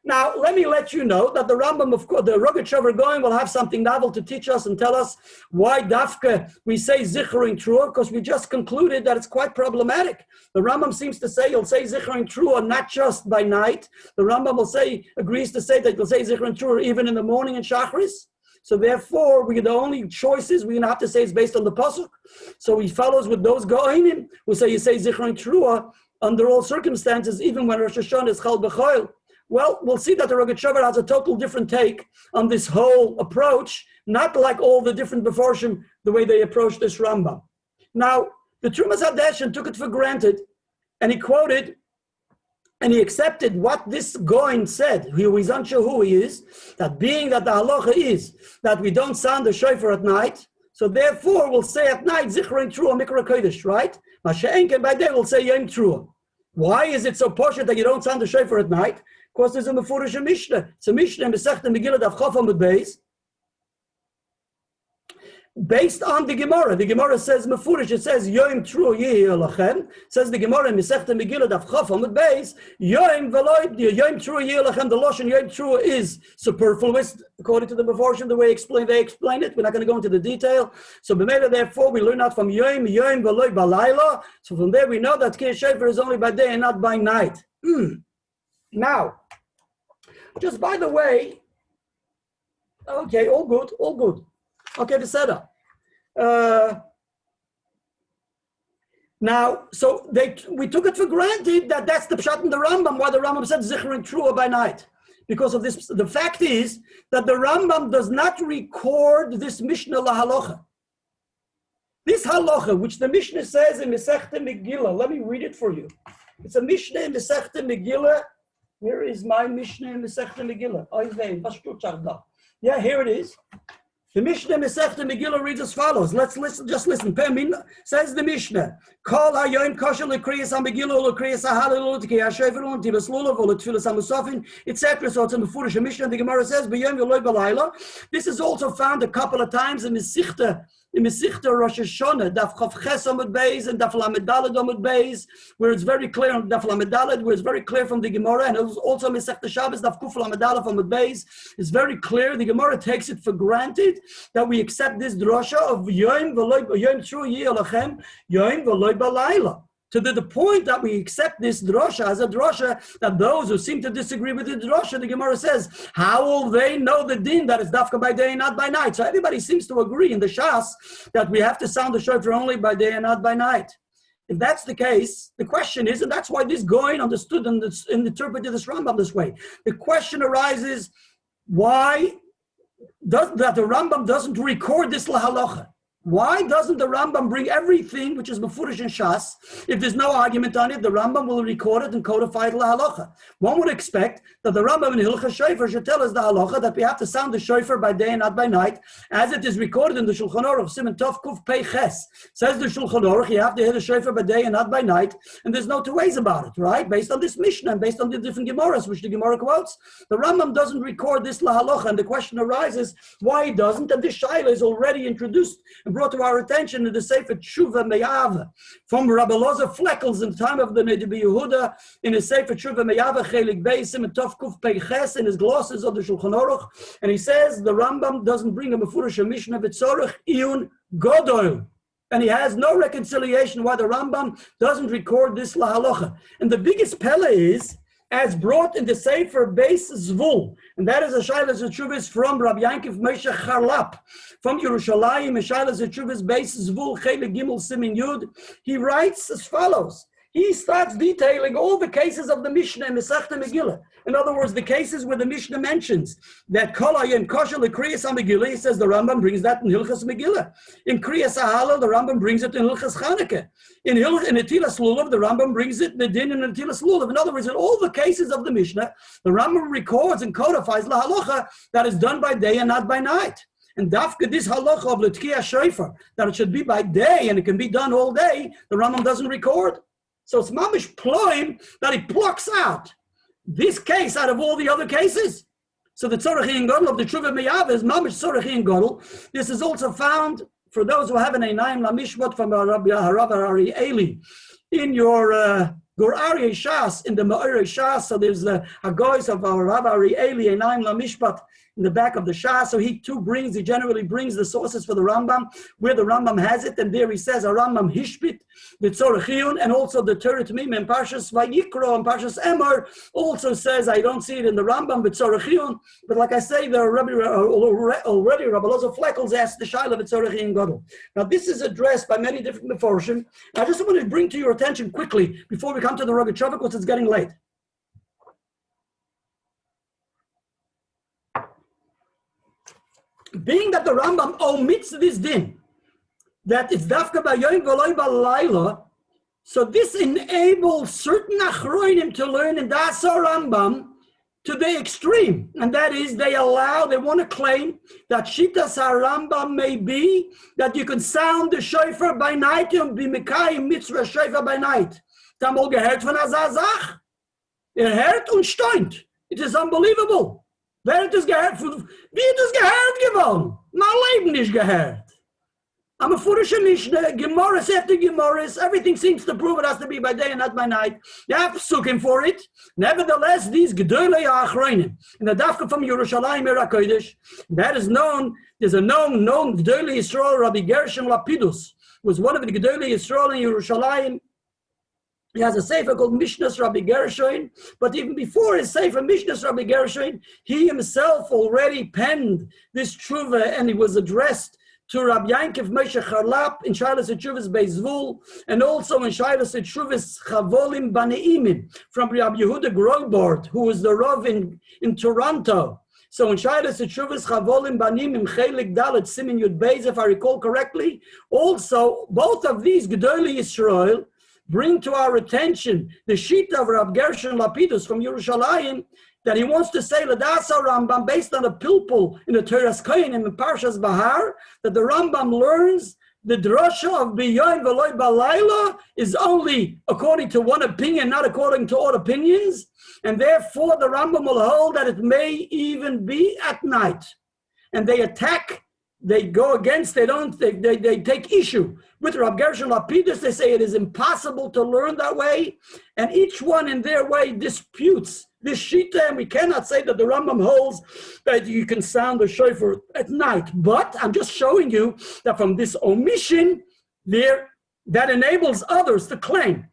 Now, let me let you know that the Rambam, of course, the Rogatchover Gaon will have something novel to teach us and tell us why Dafka we say Zichron Teruah, because we just concluded that it's quite problematic. The Rambam seems to say you'll say Zichron Teruah not just by night. The Rambam will say, agrees to say that you'll say Zichron Teruah even in the morning in Shachris. So therefore, the only choices we're going to have to say is based on the pasuk. So he follows with those Gaonim who say you say Zichron Teruah under all circumstances, even when Rosh Hashanah is Chal B'Choil. Well, we'll see that the Rogatchover has a total different take on this whole approach, not like all the different Beforshim, the way they approach this Rambam. Now, the Teruah Hadeshen took it for granted, and he quoted, and he accepted what this Gaon said, who is unsure who he is, that being that the halacha is that we don't sound the shofar at night, so therefore we'll say at night, Zichron Teruah Mikra Kodesh, right? Masha'enken by day we'll say Yom Teruah. Why is it so poshut that you don't sound the shofar at night? Because there's a Mefurish Mishnah. It's a Mishnah in Masechta Megillah Daf Chaf Amud Beis, based on the Gemara. The Gemara says Mefurish. It says Yom Teruah Yehi Lachem. Says the Gemara in Masechta Megillah Daf Chaf Amud Beis. Yom Veloy Yom Teruah Yehi Lachem. The Lashon Yom Teruah is superfluous according to the Mefurish. The way they explain it. We're not going to go into the detail. So b'meila, therefore, we learn out from Yom Veloy Balayla. So from there we know that Kiyah Shefer is only by day and not by night. Now, just by the way, okay, all good. Okay, the setup. Now, so we took it for granted that that's the pshat in the Rambam, why the Rambam said Zichron Teruah by night. Because of this, the fact is that the Rambam does not record this Mishnah lahalacha. This halacha, which the Mishnah says in Masechta Megillah, let me read it for you. It's a Mishnah in Masechta Megillah. Where is my Mishnah in Masechta Megillah? Yeah, here it is. The Mishnah in Masechta Megillah reads as follows. Let's listen, just listen. Says the Mishnah, Kol hayoim kosher lekriyas ha-Megillah lekriyas ha-Hallel l'tkiyah ha-Shofar l'ntivas lulav l'tfilas ha-Musafin, etc. So it's in the Mefurish Mishnah. The Gemara says, B'yom Yoloi Balayla. This is also found a couple of times in Masechta Rosh Hashanah, Daf Chav Ches Amud Beis and Daf Lamed Daled Amud Beis, where it's very clear on Daf Lamed Daled, where it's very clear from the Gemara, and also Masechta Shabbos Daf Kuf Lamed Daled Amud Beis. It's very clear. The Gemara takes it for granted that we accept this drasha of Yom Teruah Yehi Lachem, Yom Veloy Balayla. To the point that we accept this drasha as a drasha, that those who seem to disagree with the drasha, the Gemara says, how will they know the din that is dafka by day and not by night? So everybody seems to agree in the Shas that we have to sound the shofar only by day and not by night. If that's the case, the question is, and that's why this Gaon understood and interpreted this Rambam this way. The question arises, why that the Rambam doesn't record this lahalacha? Why doesn't the Rambam bring everything which is Mefurish in Shas? If there's no argument on it, the Rambam will record it and codify it lahalacha. One would expect that the Rambam in Hilchas Shofar should tell us the halacha that we have to sound the shofar by day and not by night, as it is recorded in the Shulchan Aruch, Siman Tov Kuf Pei Ches. Says the Shulchan Aruch, you have to hear the shofar by day and not by night, and there's no two ways about it, right? Based on this Mishnah and based on the different Gemaras which the Gemara quotes, the Rambam doesn't record this lahalacha, and the question arises why he doesn't, and this shaila is already introduced and brought to our attention in the Sefer Tshuva Meyav from Rabbi Loza Fleckels in the time of the Rabbi Yehuda in his Sefer Tshuva Meyav Chelik Beis and Tov Kuf Pei Ches in his glosses of the Shulchan Aruch, and he says the Rambam doesn't bring a Mefurish Mishnah v'tzorich iyun godol, and he has no reconciliation why the Rambam doesn't record this lahalacha. And the biggest pella is, as brought in the Sefer Beis Zvul, and that is a Shailas Zetshuvas from Rabbi Yankiv Moshe Charlap, from Yerushalayim, a Shailas Zetshuvas Beis Zvul, Chelik Gimel Simin Yud. He writes as follows. He starts detailing all the cases of the Mishnah in Masechta Megillah. In other words, the cases where the Mishnah mentions that Kol Hayom Kosher L'Kriyas HaMegillah, he says the Rambam brings that in Hilchas Megillah. In Kriyas HaHallel, the Rambam brings it in Hilchas Chanukah. In Netilas Lulav, the Rambam brings it in the din in Netilas Lulav. In other words, in all the cases of the Mishnah, the Rambam records and codifies la halacha that is done by day and not by night. And dafka this halacha of l'tkiyah shofar, that it should be by day and it can be done all day, the Rambam doesn't record. So it's mamish ploim that he plucks out this case out of all the other cases. So the tzorach in gadol of the Tshuva Meyav is mamish tzorach in gadol. This is also found for those who have an Einayim Lamishvot from Rabbi Harav Ari Eli in your Gur Aryeh Shas in the Ma'orei Shas. So there's the Hagoyis of our Rabbi Arieli and Naim Lamishpat in the back of the Shas. So he generally brings the sources for the Rambam, where the Rambam has it, and there he says, a Rambam Hishpit, the Tzorachiyun, and also the Torah Mim and Parshas Vayikro and Parshas Emor also says, I don't see it in the Rambam, but Tzorachiyun. But like I say, the Rabbi already, Rabbi Lozo Fleckels asked the Shaila of Tzorachiyun Gadol. Now this is addressed by many different Meforshim. I just want to bring to your attention quickly, before we come to the Rogatchover, because it's getting late. Being that the Rambam omits this din, that it's dafka b'yoyim v'loy b'layla, so this enables certain achroinim to learn in Dasa Rambam to the extreme, and that is they want to claim that Shitas HaRambam may be that you can sound the shofar by night and be mekayim mitzvah shofar by night. Tamol gehört von Azazach. Hört und steunt. It is unbelievable. Wer hat es gehört? Wie hat es gehört geworden? Mein Leben nicht gehört. I'm a Furisha Mishnah, Gemaras after Gemaras, everything seems to prove it has to be by day and not by night. You have sucking for it. Nevertheless, these Gedolei Achronim, in the Dafka from Yerushalayim Kodesh, that is known, there's a known Gedolei Yisrael, Rabbi Gershon Lapidus, was one of the Gedolei Yisrael in Yerushalayim. He has a sefer called Mishnahs Rabbi Gershon, but even before his sefer Mishnahs Rabbi Gershon, he himself already penned this tshuva, and he was addressed to Rabbi Yankiv Moshe Charlap in Shailas Tshuvas Beizvul, and also in Shailas Tshuvas Chavolim Baneimim from Rabbi Yehuda Grobart, who was the Rav in Toronto. So in Shailas Tshuvas Chavolim Baneimim Chelik Dalet Simin Yud Beis, if I recall correctly, also both of these Gedolei Yisrael bring to our attention the sheet of Rabbi Gershon Lapidus from Yerushalayim, that he wants to say Ladasa Rambam based on a pilpul in the Torah's Kohen in Parshas Bahar, that the Rambam learns the drasha of B'yoyim V'loy B'layla is only according to one opinion, not according to all opinions, and therefore the Rambam will hold that it may even be at night. And they attack, they go against, they take issue with Rabbi Gershon Lapidus. They say it is impossible to learn that way, and each one in their way disputes this shita, and we cannot say that the Rambam holds that you can sound the shofar at night. But I'm just showing you that from this omission there, that enables others to claim,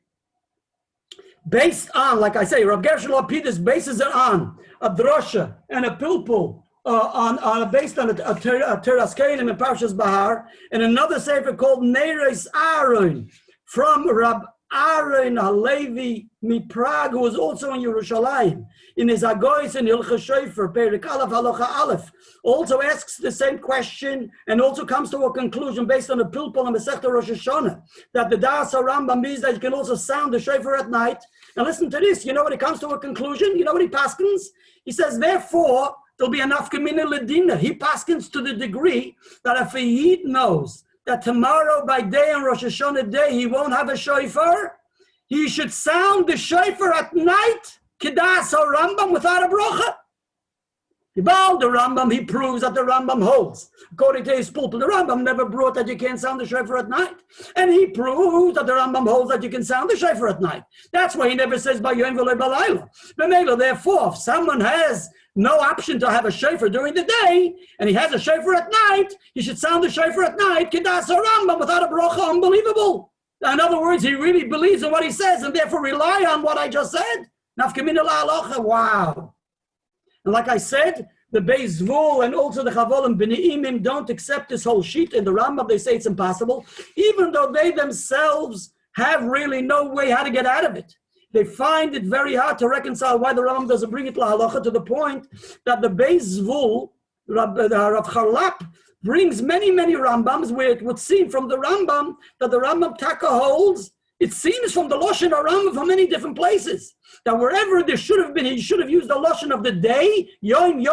based on, like I say, Rabbi Gershon Lapidus bases it on a drasha and a pilpul, based on a Teras Keilim in Parshas Bahar, and another sefer called Neres Aaron from Rab Aaron Halevi Miprag, who was also in Yerushalayim, in his Agois and Hilchah Shofar, Perik Aleph Halacha Aleph, also asks the same question and also comes to a conclusion based on the Pilpul and Masechta Rosh Hashanah, that the Das HaRambam means that you can also sound the shofar at night. Now listen to this, you know what he comes to a conclusion? You know what he paskins? He says, therefore, there'll be enough Gemina Ledina. He paskins to the degree that if a Yid knows that tomorrow by day on Rosh Hashanah day he won't have a shofar, he should sound the shofar at night, Kedas HaRambam, without a bracha. The Rambam, he proves that the Rambam holds, according to his pulpit, the Rambam never brought that you can't sound the shofar at night. And he proves that the Rambam holds that you can sound the shofar at night. That's why he never says by Yom V'lei B'layla. Therefore, if someone has no option to have a shofar during the day, and he has a shofar at night, he should sound the shofar at night, Kedas HaRambam, without a bracha. Unbelievable. In other words, he really believes in what he says, and therefore rely on what I just said. Nafkamina la'alocha. Wow. And like I said, the Beis Zvul and also the Chavolim B'neimim don't accept this whole sheet in the Rambam. They say it's impossible, even though they themselves have really no way how to get out of it. They find it very hard to reconcile why the Rambam doesn't bring it la halacha, to the point that the Beis Zvul, Rav Charlap, brings many Rambams where it would seem from the Rambam that the Rambam Taka holds, it seems from the Lashon Rambam from many different places, that wherever there should have been, he should have used the Lashon of the day, Yom,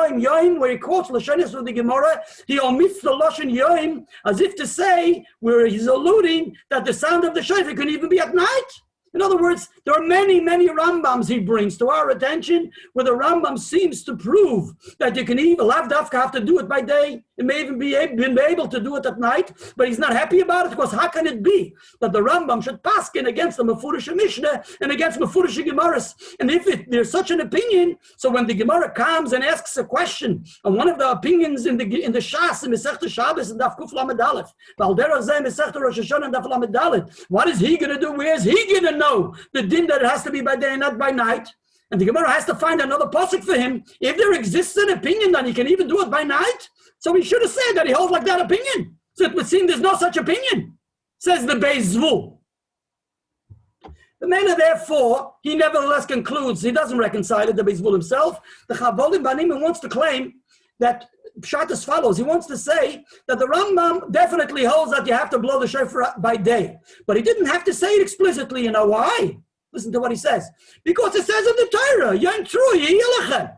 where he quotes Lashonis of the Gemara, he omits the Lashon Yom, as if to say, where he's alluding that the sound of the shofar can even be at night. In other words, there are many Rambams he brings to our attention where the Rambam seems to prove that you can even lavdafka have to do it by day. He may even be able to do it at night, but he's not happy about it, because how can it be that the Rambam should paskin against the Mefurish Mishnah and against Mefurish Gemaras? And if there's such an opinion, so when the Gemara comes and asks a question on one of the opinions in the Shas, in Masechta Shabbos and Daf Kuf Lamed Aleph, Valdera Zeh Masechta Rosh Hashanah and Daf Lamed Dalet, what is he going to do? Where is he going to know the din that it has to be by day and not by night? And the Gemara has to find another pasuk for him. If there exists an opinion that he can even do it by night, so he should have said that he holds like that opinion. So it would seem there's no such opinion, says the Beis Zvul. The Mela, therefore, he nevertheless concludes, he doesn't reconcile it, the Beis Zvul himself. The Chavolim Banim wants to claim that Pshat as follows. He wants to say that the Rambam definitely holds that you have to blow the shofar by day. But he didn't have to say it explicitly. You know why? Listen to what he says. Because it says in the Torah, Yom Teruah Yelachem.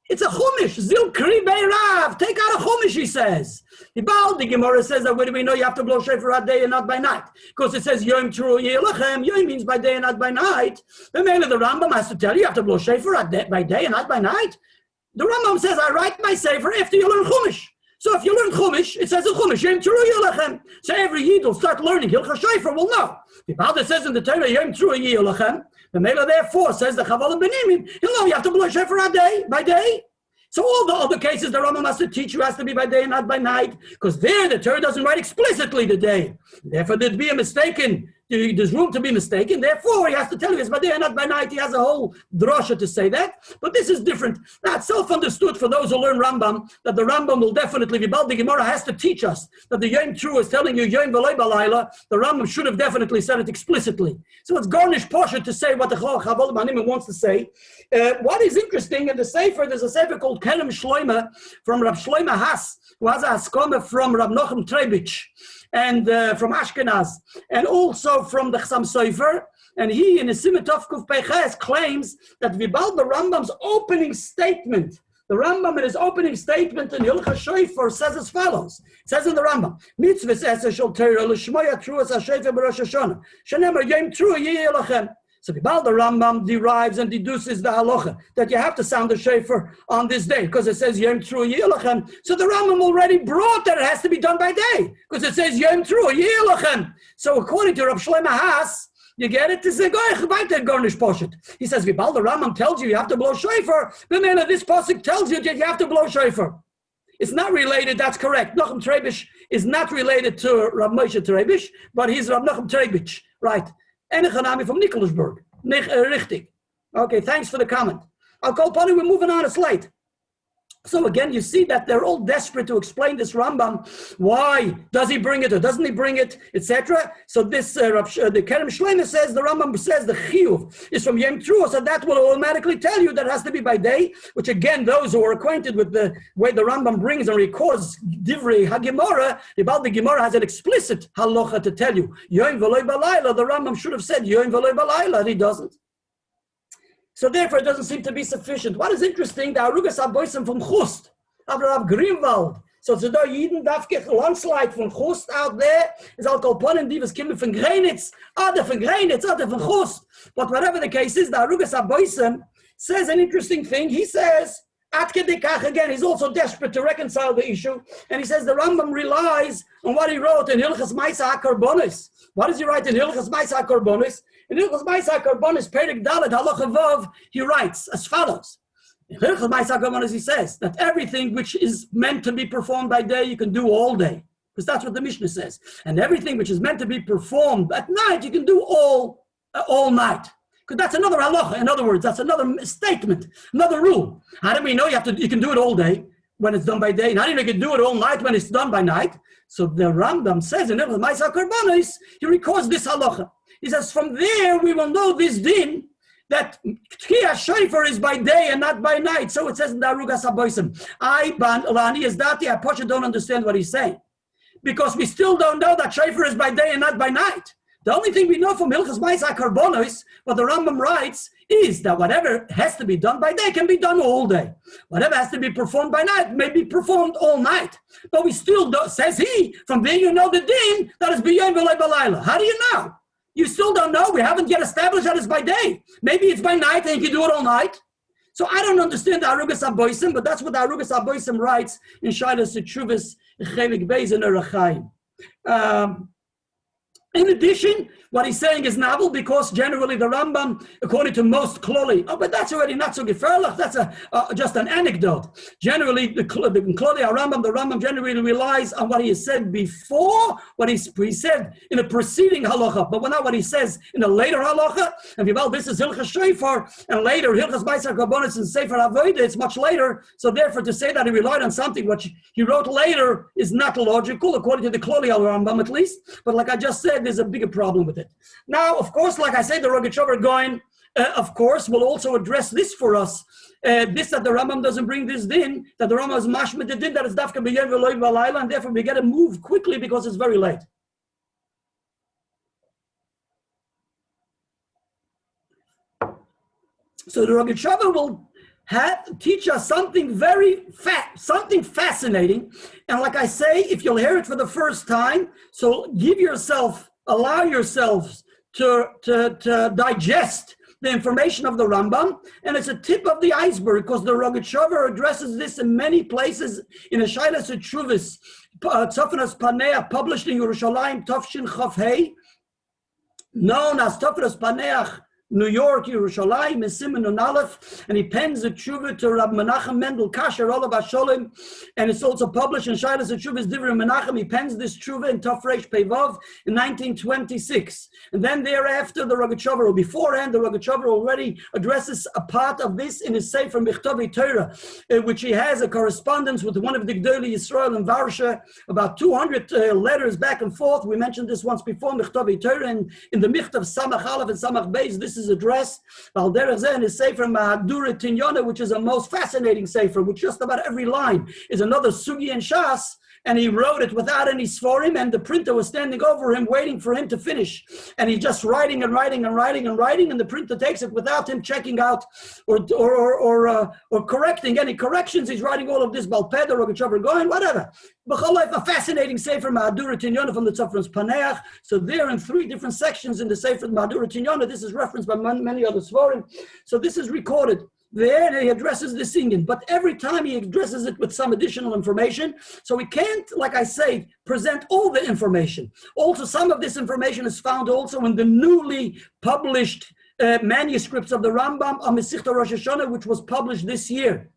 It's a chumash. Zil kri beirav. Take out a chumash, he says. The Gemara says that where do we know you have to blow shofar at day and not by night? Because it says Yom Teruah Yelachem. Yom means by day and not by night. The man of the Rambam has to tell you have to blow shofar by day and not by night. The Rambam says, I write my sefer after you learn chumash. So if you learn chumash, it says in chumash, Yom Teruah Yelachem. So every yid will start learning Hilchas Shofar will know. The Balder says in the Torah, Yom Teruah Yelachem. The Mela therefore says the Chavolim Benimim, you have to blow shofar by day. So all the other cases the Rambam has to teach you has to be by day and not by night, because there the Torah doesn't write explicitly the day. Therefore there'd be a mistaken. There's room to be mistaken. Therefore, he has to tell you it's by day and not by night. He has a whole drasha to say that. But this is different. That's self-understood for those who learn Rambam, that the Rambam will definitely be. The Gemara has to teach us that the Yom Teruah is telling you Yom V'loi Balayla. The Rambam should have definitely said it explicitly. So it's garnish posher to say what the Chabad Manim wants to say. What is interesting in the Sefer, there's a Sefer called Kerem Shloime from Rab Shloime Haas, who has a Haskama from Rab Nochem Trebich, and from Ashkenaz, and also from the Chassam Sofer. And he, in his Simetov Kuf Peiches, claims that Vibal, the Rambam's opening statement, the Rambam in his opening statement in Hilchas Shofar says as follows. It says in the Rambam, Mitzvahs Eser Shel Torah L'Shmoya Teruah HaShofar B'Rosh Hashanah Shenemar Yom Teruah Yeh Lachem. So the Rambam derives and deduces the halacha that you have to sound the shofar on this day, because it says Yom Teruah Yelachem. So the Rambam already brought that it has to be done by day, because it says Yom Teruah Yelachem. So according to Rav Shlomo Haas, you get it? This is a garnish poshet. He says, Vibal, the Rambam tells you have to blow shofar. The man of this pasuk tells you that you have to blow shofar. It's not related, that's correct. Nochem Trebish is not related to Rav Moshe Trebish, but he's Rav Nochem Trebich, right? Enechanami from Nicholasburg. Richtig. Okay, thanks for the comment. I'll call Pani, we're moving on, it's late. So again, you see that they're all desperate to explain this Rambam. Why does he bring it or doesn't he bring it, etc. So this, the Kerem Shloime says, the Rambam says the Chiyuv is from Yom Teruah, so that will automatically tell you that it has to be by day, which again, those who are acquainted with the way the Rambam brings and records Divrei HaGemara, about the Gemara has an explicit halacha to tell you. Yom V'loi Balayla, the Rambam should have said Yom V'loi Balayla, and he doesn't. So therefore, it doesn't seem to be sufficient. What is interesting, the Arugas Aboisim from Chust, of Rav Grimwald. So it's a Yidden Dafke landslide from Chust out there. Is al Kolponen, die was coming from Grenitz, other from Grenitz, other from Chust. But whatever the case is, the Arugas Aboisim says an interesting thing. He says, again, he's also desperate to reconcile the issue. And he says the Rambam relies on what he wrote in Hilchas Maisa HaKorbanos. What does he write in Hilchas Maisa HaKorbanos? In Hilchas Maisa HaKorbanos, Perek Dalet Halacha Vav, he writes as follows. In Hilchas Maisa HaKorbanos, he says that everything which is meant to be performed by day, you can do all day. Because that's what the Mishnah says. And everything which is meant to be performed at night, you can do all night. Because that's another halacha. In other words, that's another statement, another rule. How do we know you can do it all day when it's done by day? And how do you know you can do it all night when it's done by night? So the Rambam says in Hilchas Maisa HaKorbanos, he records this halacha. He says, from there we will know this din, that Tkiyah Shofar is by day and not by night. So it says in the Arugas Aboisim. I don't understand what he's saying. Because we still don't know that Shofar is by day and not by night. The only thing we know from Hilchas Maisa HaKorbanos, what the Rambam writes, is that whatever has to be done by day can be done all day. Whatever has to be performed by night may be performed all night. But we still don't, says he, from there you know the din that is b'yom v'loi balayla. How do you know? You still don't know. We haven't yet established that it's by day. Maybe it's by night and you can do it all night. So I don't understand the Arugas Aboisim, but that's what the Arugas Aboisim writes in Shailas Teshuvos Chelik Beis in Erech Chaim. In addition, what he's saying is novel because generally the Rambam, according to most Kloli, but that's already not so gefährlich, that's just an anecdote. Generally, the Kloli the Rambam generally relies on what he has said before, what he said in a preceding halacha, but not what he says in a later halacha. And well, this is Hilchas Shofar, and later Hilchas Ma'aser Karbonos and Sefer Avodah, it's much later, so therefore to say that he relied on something which he wrote later is not logical, according to the Kloli Rambam at least, but like I just said, there's a bigger problem with it. Now, of course, like I say, the Rogatchover Gaon, of course, will also address this for us. This that the Rambam doesn't bring this din, that the Rambam is mashmid the din, that is dafka b'yom v'loy v'layla, and therefore we got to move quickly because it's very late. So the Rogatchover will teach us something something fascinating. And like I say, if you'll hear it for the first time, so allow yourselves to digest the information of the Rambam, and it's a tip of the iceberg because the Rogatchover addresses this in many places in a Shailas Teshuvos, Tzofnas Paneach, published in Yerushalayim, Tafshin Chaf Hey, known as Tzofnas Paneach, New York, Yerushalayim, and Simon and Aleph, and he pens a tshuva to Rabbi Menachem Mendel Kasher Olav Hasholem, and it's also published in Shailas Teshuvos Divrei Menachem. He pens this tshuva in Taf Reish Peivav in 1926, and then thereafter the Rogatchover, or beforehand, the Rogatchover already addresses a part of this in his Sefer Michtavi Torah, which he has a correspondence with one of the Gdolei Yisrael in Varsha, about 200 letters back and forth. We mentioned this once before, Michtavi Torah, and in the Michtav Samach Aleph and Samach Beis, this is addressed Al Derech Zeh in his Sefer Mahadura Tinyana, which is a most fascinating Sefer, which just about every line is another Sugi and Shas, and he wrote it without any Sforim, and the printer was standing over him waiting for him to finish, and he's just writing and writing and writing and writing, and the printer takes it without him checking out or correcting any corrections. He's writing all of this Balped or Rogatchover Gaon, whatever. A fascinating Sefer Mahadura Tinyana from the Tzofnas Paneach. So there in 3 different sections in the Sefer Mahadura Tinyana, this is referenced by many other Sforim. So this is recorded. There he addresses this singing, but every time he addresses it with some additional information, so we can't, like I say, present all the information. Also, some of this information is found also in the newly published manuscripts of the Rambam on Masechta Rosh Hashanah, which was published this year.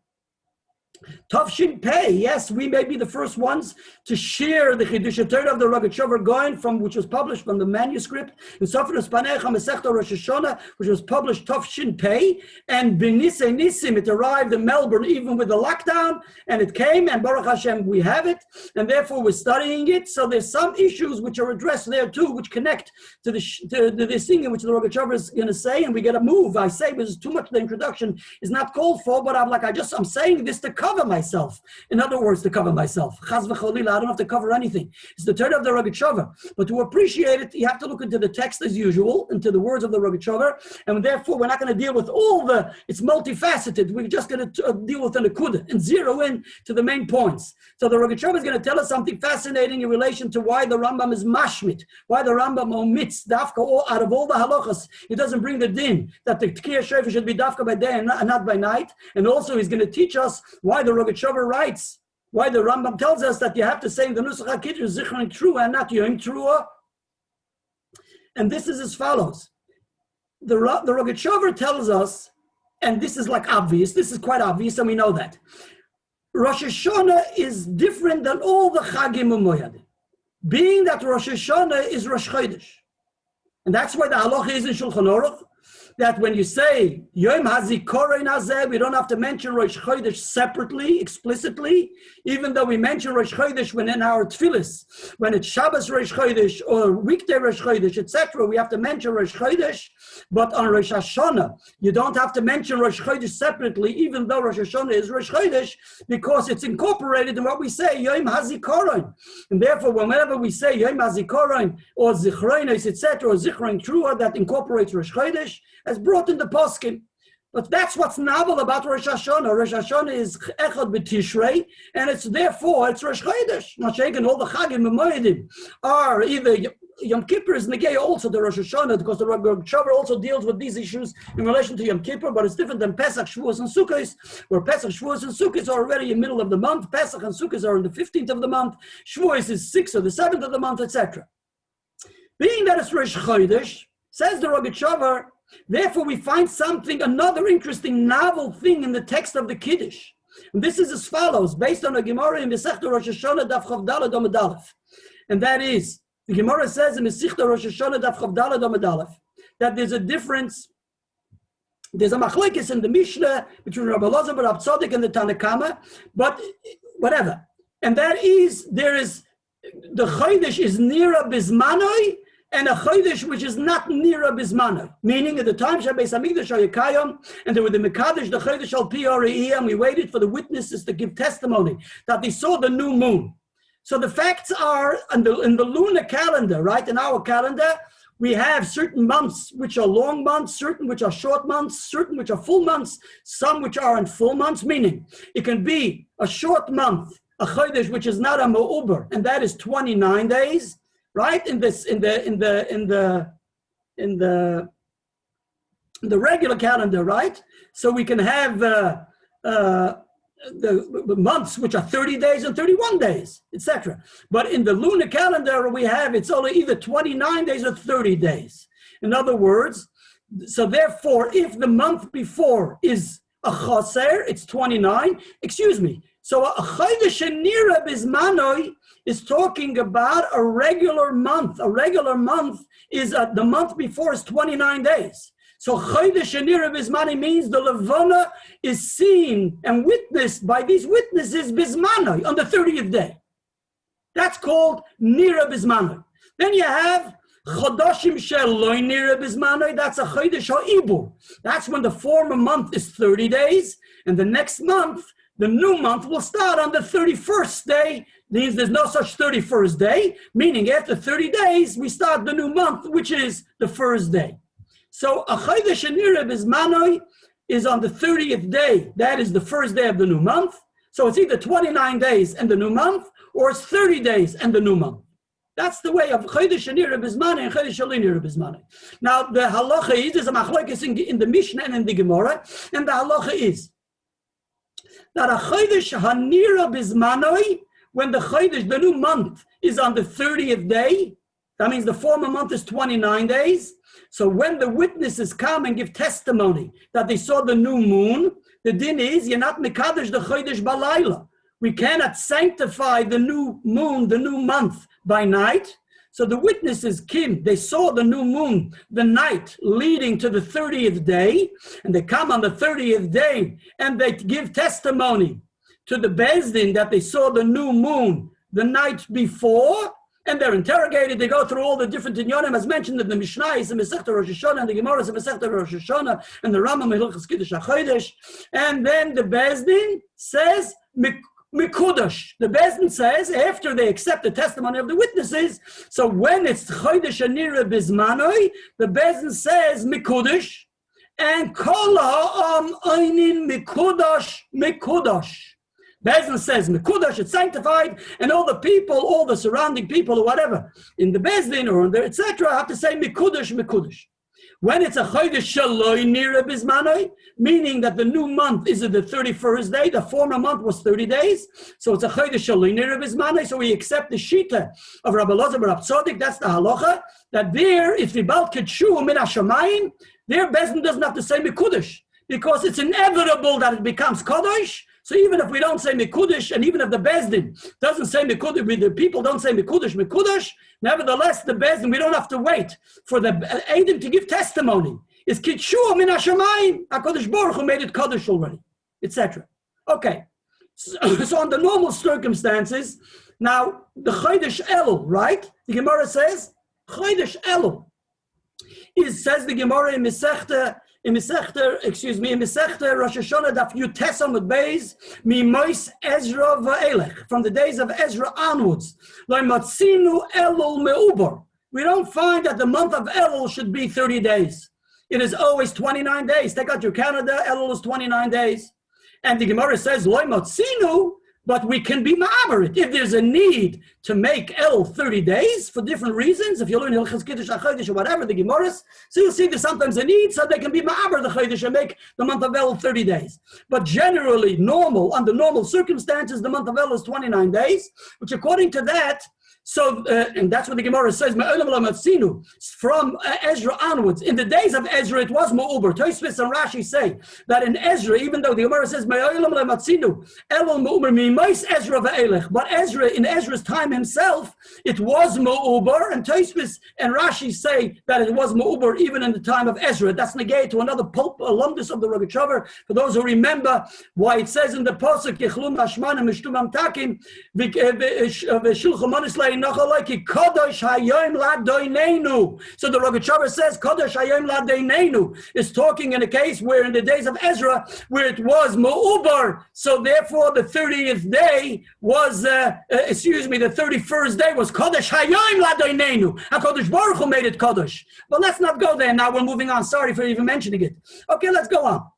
Tafshin Pei, yes, we may be the first ones to share the Chidush Torah of the Rogatchover Gaon, which was published from the manuscript in Tzofnas Paneach Masechta Rosh Hashanah, which was published Tafshin Pei, and B'nisei Nisim, it arrived in Melbourne even with the lockdown, and it came, and Baruch Hashem, we have it, and therefore we're studying it. So there's some issues which are addressed there too, which connect to the singing, which the Rogatchover is going to say, and we got to move. I say because too much. The introduction is not called for, but I'm saying this to cover myself. In other words, to cover myself. Chaz v'cholila, I don't have to cover anything. It's the Torah of the Rogatchover. But to appreciate it, you have to look into the text as usual, into the words of the Rogatchover, and therefore we're not going to deal with it's multifaceted. We're just going to deal with the Nakuda and zero in to the main points. So the Rogatchover is going to tell us something fascinating in relation to why the Rambam is mashmit, why the Rambam omits dafka, out of all the halachas, he doesn't bring the din that the Tkiyah Shofar should be dafka by day and not by night. And also he's going to teach us why the Rogatchover writes, why the Rambam tells us that you have to say in the Nusach HaKiddush Zichron Teruah and not Yom Teruah. And this is as follows. The Rogatchover tells us, and this is like obvious, this is quite obvious, and we know that. Rosh Hashanah is different than all the Chagim U'Moyadim, being that Rosh Hashanah is Rosh Chodesh. And that's why the halacha is in Shulchan Aruch, that when you say Yom HaZikaron Hazeh, we don't have to mention Rosh Chodesh separately, explicitly, even though we mention Rosh Chodesh when in our tefillos, when it's Shabbos Rosh Chodesh or weekday Rosh Chodesh, etc., we have to mention Rosh Chodesh. But on Rosh Hashanah, you don't have to mention Rosh Chodesh separately, even though Rosh Hashanah is Rosh Chodesh, because it's incorporated in what we say, Yom HaZikaron. And therefore, whenever we say Yom HaZikaron or Zichron, etc., or Zichron Teruah, that incorporates Rosh Chodesh, as brought in the poskim. But that's what's novel about Rosh Hashanah. Rosh Hashanah is Echad B'Tishrei, and it's Rosh Chodesh. Mashiach, all the Chagim and Moedim are either Yom Kippur is negay also the Rosh Hashanah, because the Rogatchover also deals with these issues in relation to Yom Kippur, but it's different than Pesach, Shavuos, and Sukkot, where Pesach, Shavuos, and Sukkot are already in the middle of the month. Pesach and Sukkot are in the 15th of the month. Shavuos is 6th or the 7th of the month, etc. Being that it's Rosh Chodesh, says the Rogatchover, therefore we find another interesting, novel thing in the text of the Kiddush. And this is as follows, based on a Gemara in Masechta Rosh Hashanah Daf Chav Daled Amud Aleph. And that is, the Gemara says in Masechta Rosh Hashanah Daf Chav Daled Amud Aleph, that there's a difference, there's a machlekes in the Mishnah between Rabbi Elazar Bar Tzaddik and the Tanakama, but whatever. And that is, there is, the Chodesh is Nira Bismanoi, and a Chodesh which is not Nira Bismanoi. Meaning at the time Beis Hamikdash Hayakayim, and there were the Mekadesh, the Chodesh al Pi Ariyah, and we waited for the witnesses to give testimony that they saw the new moon. So the facts are, in the lunar calendar, right, in our calendar, we have certain months which are long months, certain which are short months, certain which are full months, some which aren't full months, meaning it can be a short month, a Chodesh which is not a Ma'uber, and that is 29 days, right? In the regular calendar, right? So we can have the months which are 30 days and 31 days, etc. But in the lunar calendar, it's only either 29 days or 30 days. In other words, so therefore, if the month before is a chaser, it's 29. Excuse me. So a Chodesh Nira Bismanoi is talking about a regular month. A regular month is the month before is 29 days. So Chodesh Nira Bismanoi means the Levana is seen and witnessed by these witnesses Bismanoi on the 30th day. That's called Nira Bismanoi. Then you have Chodashim Sheloi Nira Bismanoi. That's a Chodesh HaIbur. That's when the former month is 30 days, and the next month, the new month, will start on the 31st day. Means there's no such 31st day, meaning after 30 days, we start the new month, which is the first day. So a Chodesh Nira Bismanoi is on the 30th day. That is the first day of the new month. So it's either 29 days and the new month, or it's 30 days and the new month. That's the way of Chodesh Nira Bismanoi and Chodesh Nira Bismanoi. Now the halacha is, there's a machlokes in the Mishnah and in the Gemara, and the halacha is that a Chodesh Hanira Bismanoi, when the Chodesh, the new month, is on the 30th day, that means the former month is 29 days. So when the witnesses come and give testimony that they saw the new moon, the din is, you're not Mekadesh the Chodesh Balayla. We cannot sanctify the new moon, the new month, by night. So the witnesses came, they saw the new moon, the night leading to the 30th day, and they come on the 30th day and they give testimony to the Beis Din that they saw the new moon the night before, and they're interrogated. They go through all the different inyanim as mentioned in the Mishnah, in Masechta Rosh Hashanah, and the Gemara in Masechta Rosh Hashanah, and the Rambam in Hilchos Kiddush HaChodesh, and then the Beis Din says, Mikudash. The Beis Din says, after they accept the testimony of the witnesses, so when it's Chodesh Nira Bismanoi, the Beis Din says Mikudash, and Kol ha'am einin Mikudash. Beis Din says Mikudash, it's sanctified, and all the people, all the surrounding people or whatever, in the Beis Din or etc., have to say Mikudash. When it's a Chodesh Shaloi Nira Bismanoi, meaning that the new month is the 31st day, the former month was 30 days, so it's a Chodesh Shaloi Nira Bismanoi, so we accept the Shita of Rabbi Elazar Bar Tzaddik, that's the halacha, that there, if the Bal Ketshu Min HaShamayim, there Beis Din doesn't have to say Mikudash, because it's inevitable that it becomes Kodesh. So even if we don't say Mikudash, and even if the Beis Din doesn't say Mikudash, the people don't say Mikudash, nevertheless, the Beis Din, we don't have to wait for the Eidim to give testimony. It's Kitshua Min HaShamayim, HaKadosh Baruch Hu made it Kodesh already, etc. Okay, so under normal circumstances, now the Chodesh Elul, right? The Gemara says, Chodesh Elul says the Gemara in Masechta Rosh Hashanah Daf Yutes Amud Beis Mimois Ezra Va'elech, from the days of Ezra onwards. Loimatzinu Elul Meubar. We don't find that the month of Elul should be 30 days. It is always 29 days. Take out your calendar, Elul is 29 days. And the Gemara says, Loimatzinu, But we can be ma'aber. If there's a need to make El 30 days for different reasons, if you learn Hilchas Kiddush HaChodesh or whatever, the Gemaras, so you'll see there's sometimes a need, so they can be ma'aber the Chodesh and make the month of El 30 days. But generally, under normal circumstances, the month of El is 29 days, which according to that, so, and that's what the Gemara says, from Ezra onwards. In the days of Ezra, it was Mu'uber. Tosfos and Rashi say that in Ezra, even though the Gemara says, but Ezra, in Ezra's time himself, it was Mu'uber, and Tosfos and Rashi say that it was Mu'uber even in the time of Ezra. That's negated to another Pope alumnus of the Rogatchover. For those who remember why it says in the Pasuk, so the Rogatchover says Kodesh Hayom Ladeinu is talking in a case where in the days of Ezra, where it was Mu'ubar, so therefore the 30th day was, the 31st day was Kodesh Hayom Ladeinu. HaKadosh Baruch Hu made it Kodesh. But let's not go there now, we're moving on. Sorry for even mentioning it. Okay, let's go on.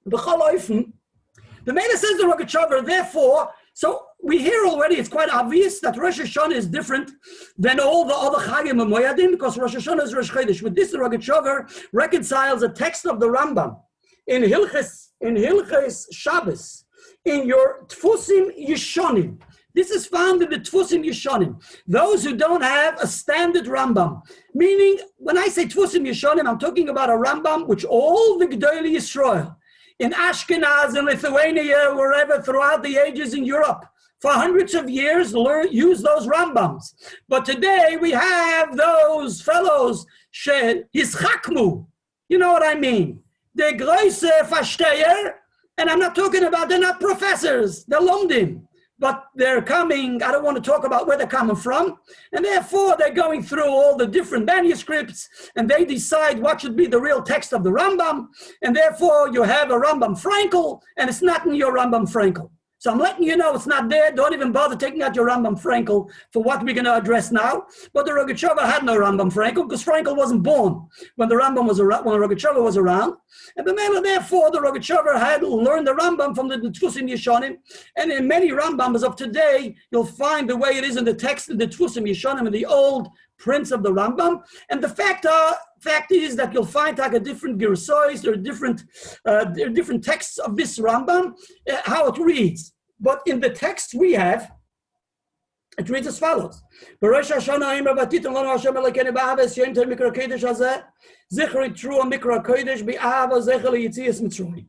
The Mela says the Rogatchover, therefore, so we hear already, it's quite obvious that Rosh Hashanah is different than all the other Chagim and Moyadim, because Rosh Hashanah is Rosh Chodesh. With this, the Rogatchover reconciles a text of the Rambam in Hilchos Shabbos, in your Tfusim Yishonim. This is found in the Tfusim Yishonim. Those who don't have a standard Rambam, meaning when I say Tfusim Yishonim, I'm talking about a Rambam which all the Gedolei Yisrael, in Ashkenaz, in Lithuania, wherever throughout the ages in Europe, for hundreds of years, use those Rambams. But today we have those fellows, Yischakmu, you know what I mean? They're Große Versteher, and I'm not talking about, they're not professors, they're Lomdim. But they're coming, I don't want to talk about where they're coming from, and therefore they're going through all the different manuscripts, and they decide what should be the real text of the Rambam, and therefore you have a Rambam Frankel, and it's not in your Rambam Frankel. So I'm letting you know it's not there. Don't even bother taking out your Rambam Frankel for what we're going to address now. But the Rogatchover had no Rambam Frankel because Frankel wasn't born when the Rambam was around, when the Rogatchover was around. And therefore, the Rogatchover had learned the Rambam from the Tfusim Yishonim. And in many Rambams of today, you'll find the way it is in the text of the Tfusim Yishonim and the old prints of the Rambam. And the fact is that you'll find like a different Gersois, there are different texts of this Rambam, how it reads. But in the text we have, it reads as follows. Rosh Hashanah Zichron Teruah Mikra Kodesh Be'ava Zechel Yitzias Mitzrayim.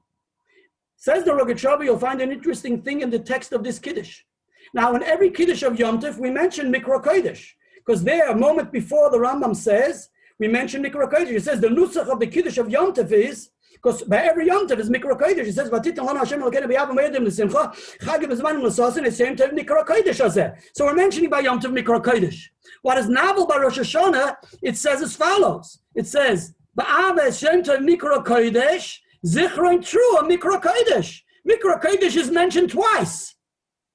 Says the Rogatchover, you'll find an interesting thing in the text of this Kiddush. Now, in every Kiddush of Yom Tov, we mention Mikra Kodesh, because there, a moment before the Rambam says, we mention Mikra Kodesh. It says the nusach of the Kiddush of Yom Tov is, because by every Yom Tov is Mikra Kodesh. It says, "Vatitan lana Hashem Elokeinu b'yavam v'yedim l'simcha, chagim b'zmanim l'sasin." It's same Tov Mikra Kodesh hazeh. So we're mentioning by Yom Tov Mikra Kodesh. What is novel by Rosh Hashanah? It says as follows. It says, "Ba'ava Hashem Tov Mikra Kodesh, Zichron Teruah Mikra Kodesh." Mikra Kodesh is mentioned twice.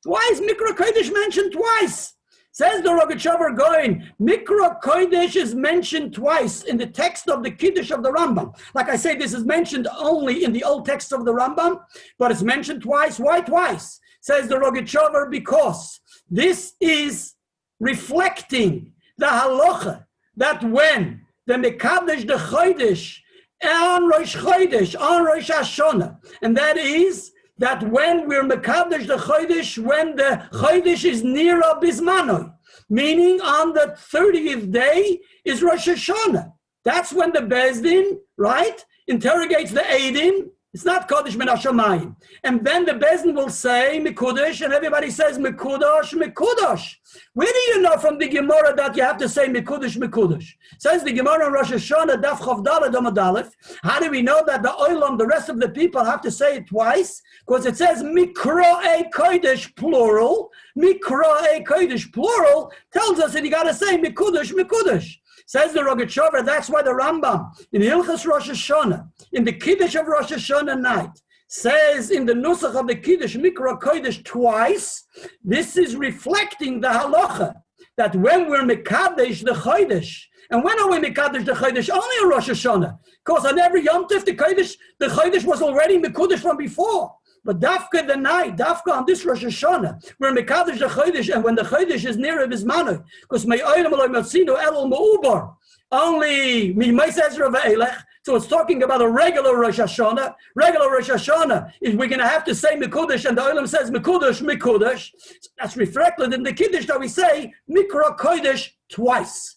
Why is Mikra Kodesh mentioned twice? Says the Rogatchover Gaon, Mikra Kodesh is mentioned twice in the text of the Kiddush of the Rambam. Like I say, this is mentioned only in the old text of the Rambam, but it's mentioned twice. Why twice? Says the Rogatchover, because this is reflecting the halacha that when the Mekadesh the Chodesh on Rosh Chodesh, on Rosh Hashanah, and that is that when we're Mekadesh the Chodesh, when the Chodesh is Nira Bismanoi, meaning on the 30th day is Rosh Hashanah. That's when the Bezdin, right, interrogates the Eidim. It's not Kodesh Min HaShamayim. And then the Bezdin will say Mekudesh, and everybody says Mekudosh, Mekudosh. Where do you know from the Gemara that you have to say Mekudesh, Mekudesh? Says the Gemara in Rosh Hashanah, Daf Chav Daled Amud Aleph. How do we know that the Olam, the rest of the people, have to say it twice? Because it says Mikro'e Kodesh, plural. Mikro'e Kodesh, plural, tells us that you got to say Mekudesh, Mekudesh. Says the Rogatchover, that's why the Rambam, in Hilchos Rosh Hashanah, in the Kiddush of Rosh Hashanah night, says in the Nusach of the Kiddush, Mikra Kodesh twice. This is reflecting the halacha, that when we're Mekadesh the Chodesh, and when are we Mekadesh the Chodesh? Only in Rosh Hashanah. Because on every Yom Tov, the Chodesh was already Mekudesh from before. But dafka the night, dafka on this Rosh Hashanah, where Mekadosh the Chodesh, and when the Chodesh is near Bismanu, because may Olam Eloi Matzino Elul Ma'ubar, only Mimais Ezra Ve'elech. So it's talking about a regular Rosh Hashanah. Regular Rosh Hashanah is we're going to have to say Mekudesh, and the Olam says Mekudesh, Mekudesh. That's reflected in the Kiddush that we say Mikra Kodesh twice.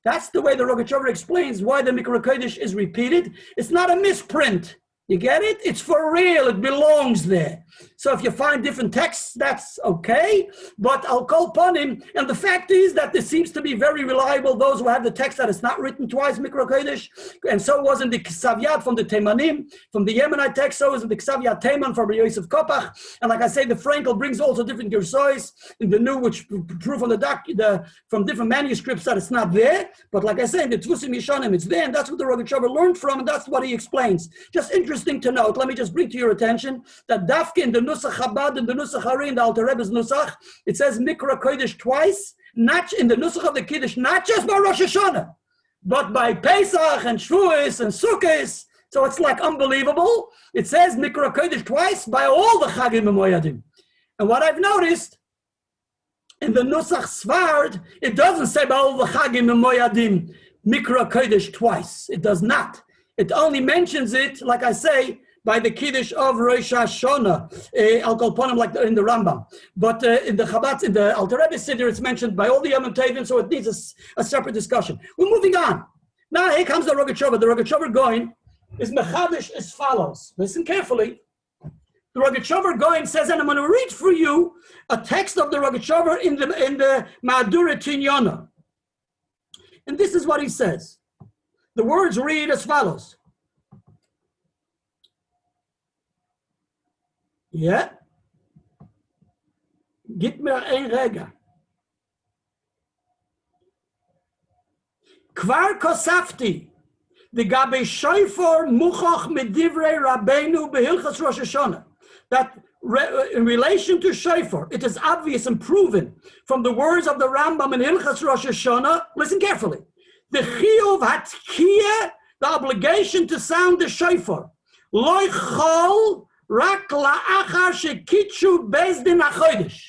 That's the way the Rogatchover explains why the Mikra Kodesh is repeated. It's not a misprint. You get it? It's for real. It belongs there. So if you find different texts, that's okay. But I'll call upon him. And the fact is that this seems to be very reliable. Those who have the text that it's not written twice, Mikra Kodesh. And so was in the Ksavyat from the Temanim, from the Yemenite text. So was in the Ksavyat Teman from Yosef Kopach. And like I say, the Frankel brings also different Gersois in the new, which prove from from different manuscripts that it's not there. But like I say, in the Tvusim Yishanim, it's there. And that's what the Rogatchover learned from. And that's what he explains. Just interesting to note. Let me just bring to your attention that Dafka in the Nusach Chabad and the Nusach Hari in the Alter Rebbe's Nusach, it says Mikra Kodesh twice, not in the Nusach of the Kiddush, not just by Rosh Hashanah, but by Pesach and Shavuos and Sukkot. So it's like unbelievable. It says Mikra Kodesh twice by all the Chagim and Moyadim. And what I've noticed, in the Nusach Svard, it doesn't say by all the Chagim and Moyadim Mikra Kodesh twice. It does not. It only mentions it, like I say, by the Kiddush of Rosh Hashanah. I'll call upon him like in the Rambam. But in the Chabad, in the Alter Rebbe Siddur, it's mentioned by all the Yom Tovim, so it needs a separate discussion. We're moving on. Now here comes the Rogatchover. The Rogatchover Gaon is Mechadish as follows. Listen carefully. The Rogatchover Gaon says, and I'm going to read for you a text of the Rogatchover in the Ma'adura Tinyana. And this is what he says. The words read as follows. Yeah. Gib mir ein Rega. Kvar kosafti. The Gabe Shofar Muchach mit Divrei Rabbeinu behilchas Rosh Hashanah. That in relation to Shofar, it is obvious and proven from the words of the Rambam in Hilchas Rosh Hashanah. Listen carefully. The Chiyuv Hatkiyah, the obligation to sound the Shofar. Loi Chol Rak la'achar shekitshu bezdin hachodesh.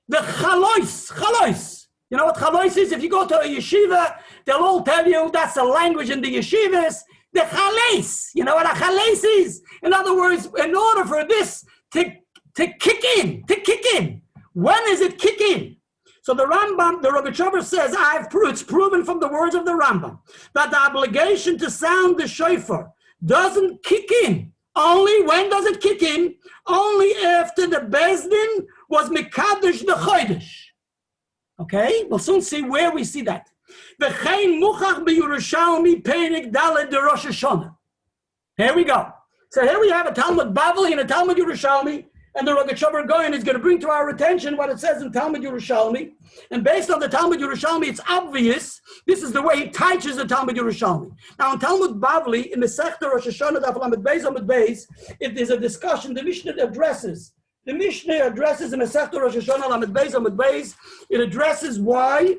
The chalois. You know what chalois is? If you go to a yeshiva, they'll all tell you that's the language in the yeshivas. The chales. You know what a chales is? In other words, in order for this to kick in, when is it kick in? So the Rambam, the Rogatchover says, it's proven from the words of the Rambam that the obligation to sound the shofar doesn't kick in. Only when does it kick in? Only after the Bezdin was Mekadosh the Chodesh. Okay? We'll soon see where we see that. V'chein muchach b'Yerushalmi Perik Daled de Rosh Hashanah. Here we go. So here we have a Talmud Bavli and a Talmud Yerushalmi, and the Rogatchover Gaon is going to bring to our attention what it says in Talmud Yerushalmi. And based on the Talmud Yerushalmi, it's obvious this is the way he teaches the Talmud Yerushalmi. Now in Talmud Bavli, in the Sechta Rosh Hashanah, Daf Lamed Beis Amud Beis, it is a discussion the Mishnah addresses. The Mishnah addresses in the Sechta Rosh Hashanah, Lamed Beis Amud Beis, it addresses why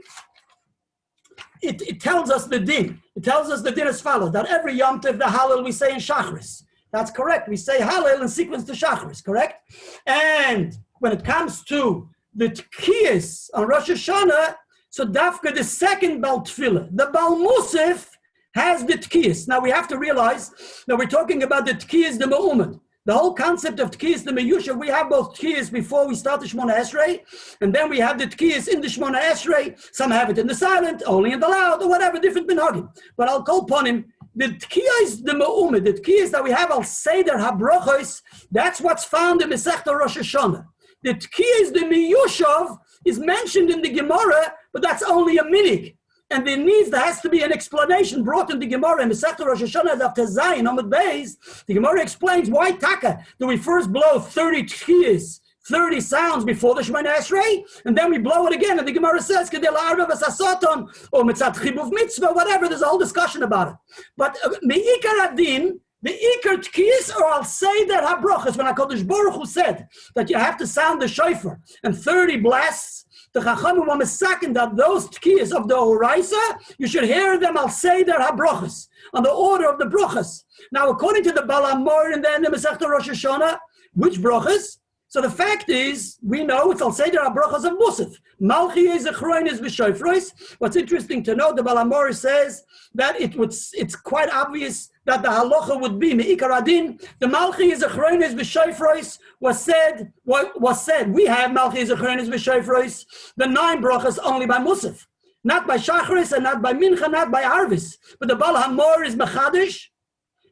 it tells us the din. It tells us the din as follows, that every Yom Tov, the Hallel we say in Shachris. That's correct. We say Hallel in sequence to Shachris, correct? And when it comes to the Tkiyas on Rosh Hashanah, so Dafka, the second Bal Tfilah, the Bal Musaf has the Tkiyas. Now we have to realize that we're talking about the Tkiyas, the Ma'umad. The whole concept of Tkiyas, the Meyusha, we have both Tkiyas before we start the Shmona Esrei, and then we have the Tkiyas in the Shmona Esrei. Some have it in the silent, only in the loud, or whatever, different minhagim. But I'll call upon him. The Tkiyas, the Ma'umad, the Tkiyas that we have al Seder HaBrochos, that's what's found in Masechta Rosh Hashanah. The Tkiyas, the Miyushav, is mentioned in the Gemara, but that's only a minig. And there has to be an explanation brought in the Gemara. In Masechta Rosh Hashanah, after Zayin, Amud Beis, the Gemara explains why Taka do we first blow 30 Tkiyas, 30 sounds before the Shemona Esrei, and then we blow it again. And the Gemara says, Kedel Arba V'Sasoton, or Mitzat Chibuv Mitzvah, whatever. There's a whole discussion about it. But Me'ikar Adin, the Ikar Tkiyas or Al Seder HaBrochos, when HaKadosh Baruch Hu said that you have to sound the shofar and 30 blasts, the Chachamim were misaken that those Tkiyas of the Horaisa, you should hear them Al Seder HaBrochos, on the order of the Brochos. Now, according to the Balamor in the end of Masechta Rosh Hashanah, Which brachas? So the fact is, we know it's al seder brachas of Musaf. Malchi Zichron is b'shofros. What's interesting to know, the Balamor says that it's quite obvious that the halacha would be me'ikar adin. The Malchi Zichron is b'shofros was said. We have Malchi Zichron is b'shofros. The 9 brachas only by Musaf, not by Shachris and not by Mincha, not by Arvis. But the Balamor is mechadish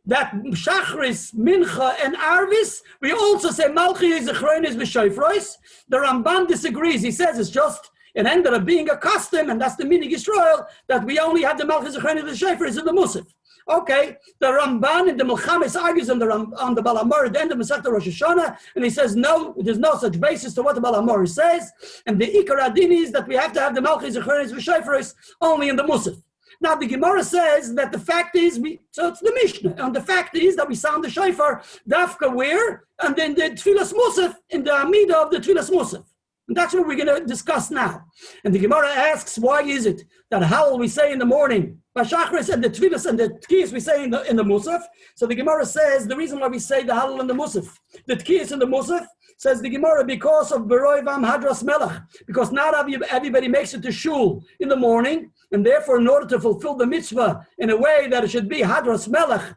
that Shachris, Mincha, and Arvis, we also say Malchi Zichron is b'shofros. The Ramban disagrees. He says it ended up being a custom, and that's the meaning Israel, that we only have the Malchi Zichron is b'shofros in the Musaf. Okay, the Ramban in the Melchames argues on the Balamor at the end of Masechta Rosh Hashanah, and he says no, there's no such basis to what the Balamor says, and the Ikar Adin is that we have to have the Malchi Zichron is b'shofros only in the Musaf. Now the Gemara says that the fact is, so it's the Mishnah, and the fact is that we sound the shofar dafka where, and then the Tfilas Musaf in the Amida of the Tfilas Musaf. And that's what we're going to discuss now. And the Gemara asks, why is it that Hallel we say in the morning, by Shachris, and the Tfilas and the Tkiyas we say in the Musaf? So the Gemara says the reason why we say the Hallel in the Musaf, the Tkiyas in the Musaf, says the Gemara, because of Beroi Vam Hadras Melech, because not everybody makes it to shul in the morning, and therefore in order to fulfill the mitzvah in a way that it should be Hadras Melech,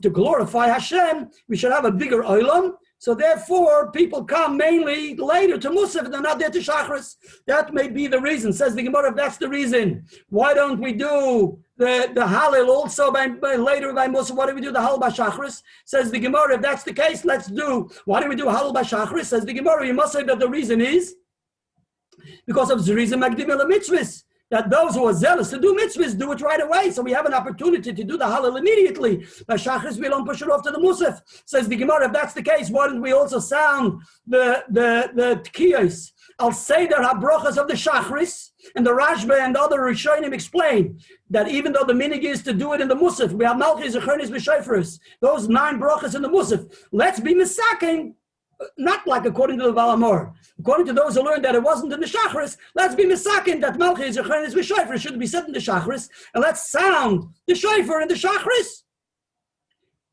to glorify Hashem, we should have a bigger olam. So therefore, people come mainly later to Musaf, they're not there to Shachris. That may be the reason. Says the Gemara, if that's the reason, why don't we do the Hallel also by later by Musaf? Why do we do the Hallel by Shachris? Says the Gemara, if that's the case, why do we do Hallel by Shachris? Says the Gemara, you must say that the reason is because of Zerizim Magdim El Mitzvahs. That those who are zealous to do mitzvahs do it right away. So we have an opportunity to do the Hallel immediately. By Shachris, we don't push it off to the Musaf. Says the Gemara, if that's the case, why don't we also sound the Tkiyos? I'll say there are brachas of the Shachris, and the Rashba and other Rishonim explain that even though the minig is to do it in the Musaf, we have Malchi Zichron is b'shofros, those 9 brachas in the Musaf. Let's be misaking. Not like according to the Balamor. According to those who learned that it wasn't in the Shachris, let's be misakin that Malchi Zichron is b'shofar should be said in the Shachris, and let's sound the shofar in the Shachris.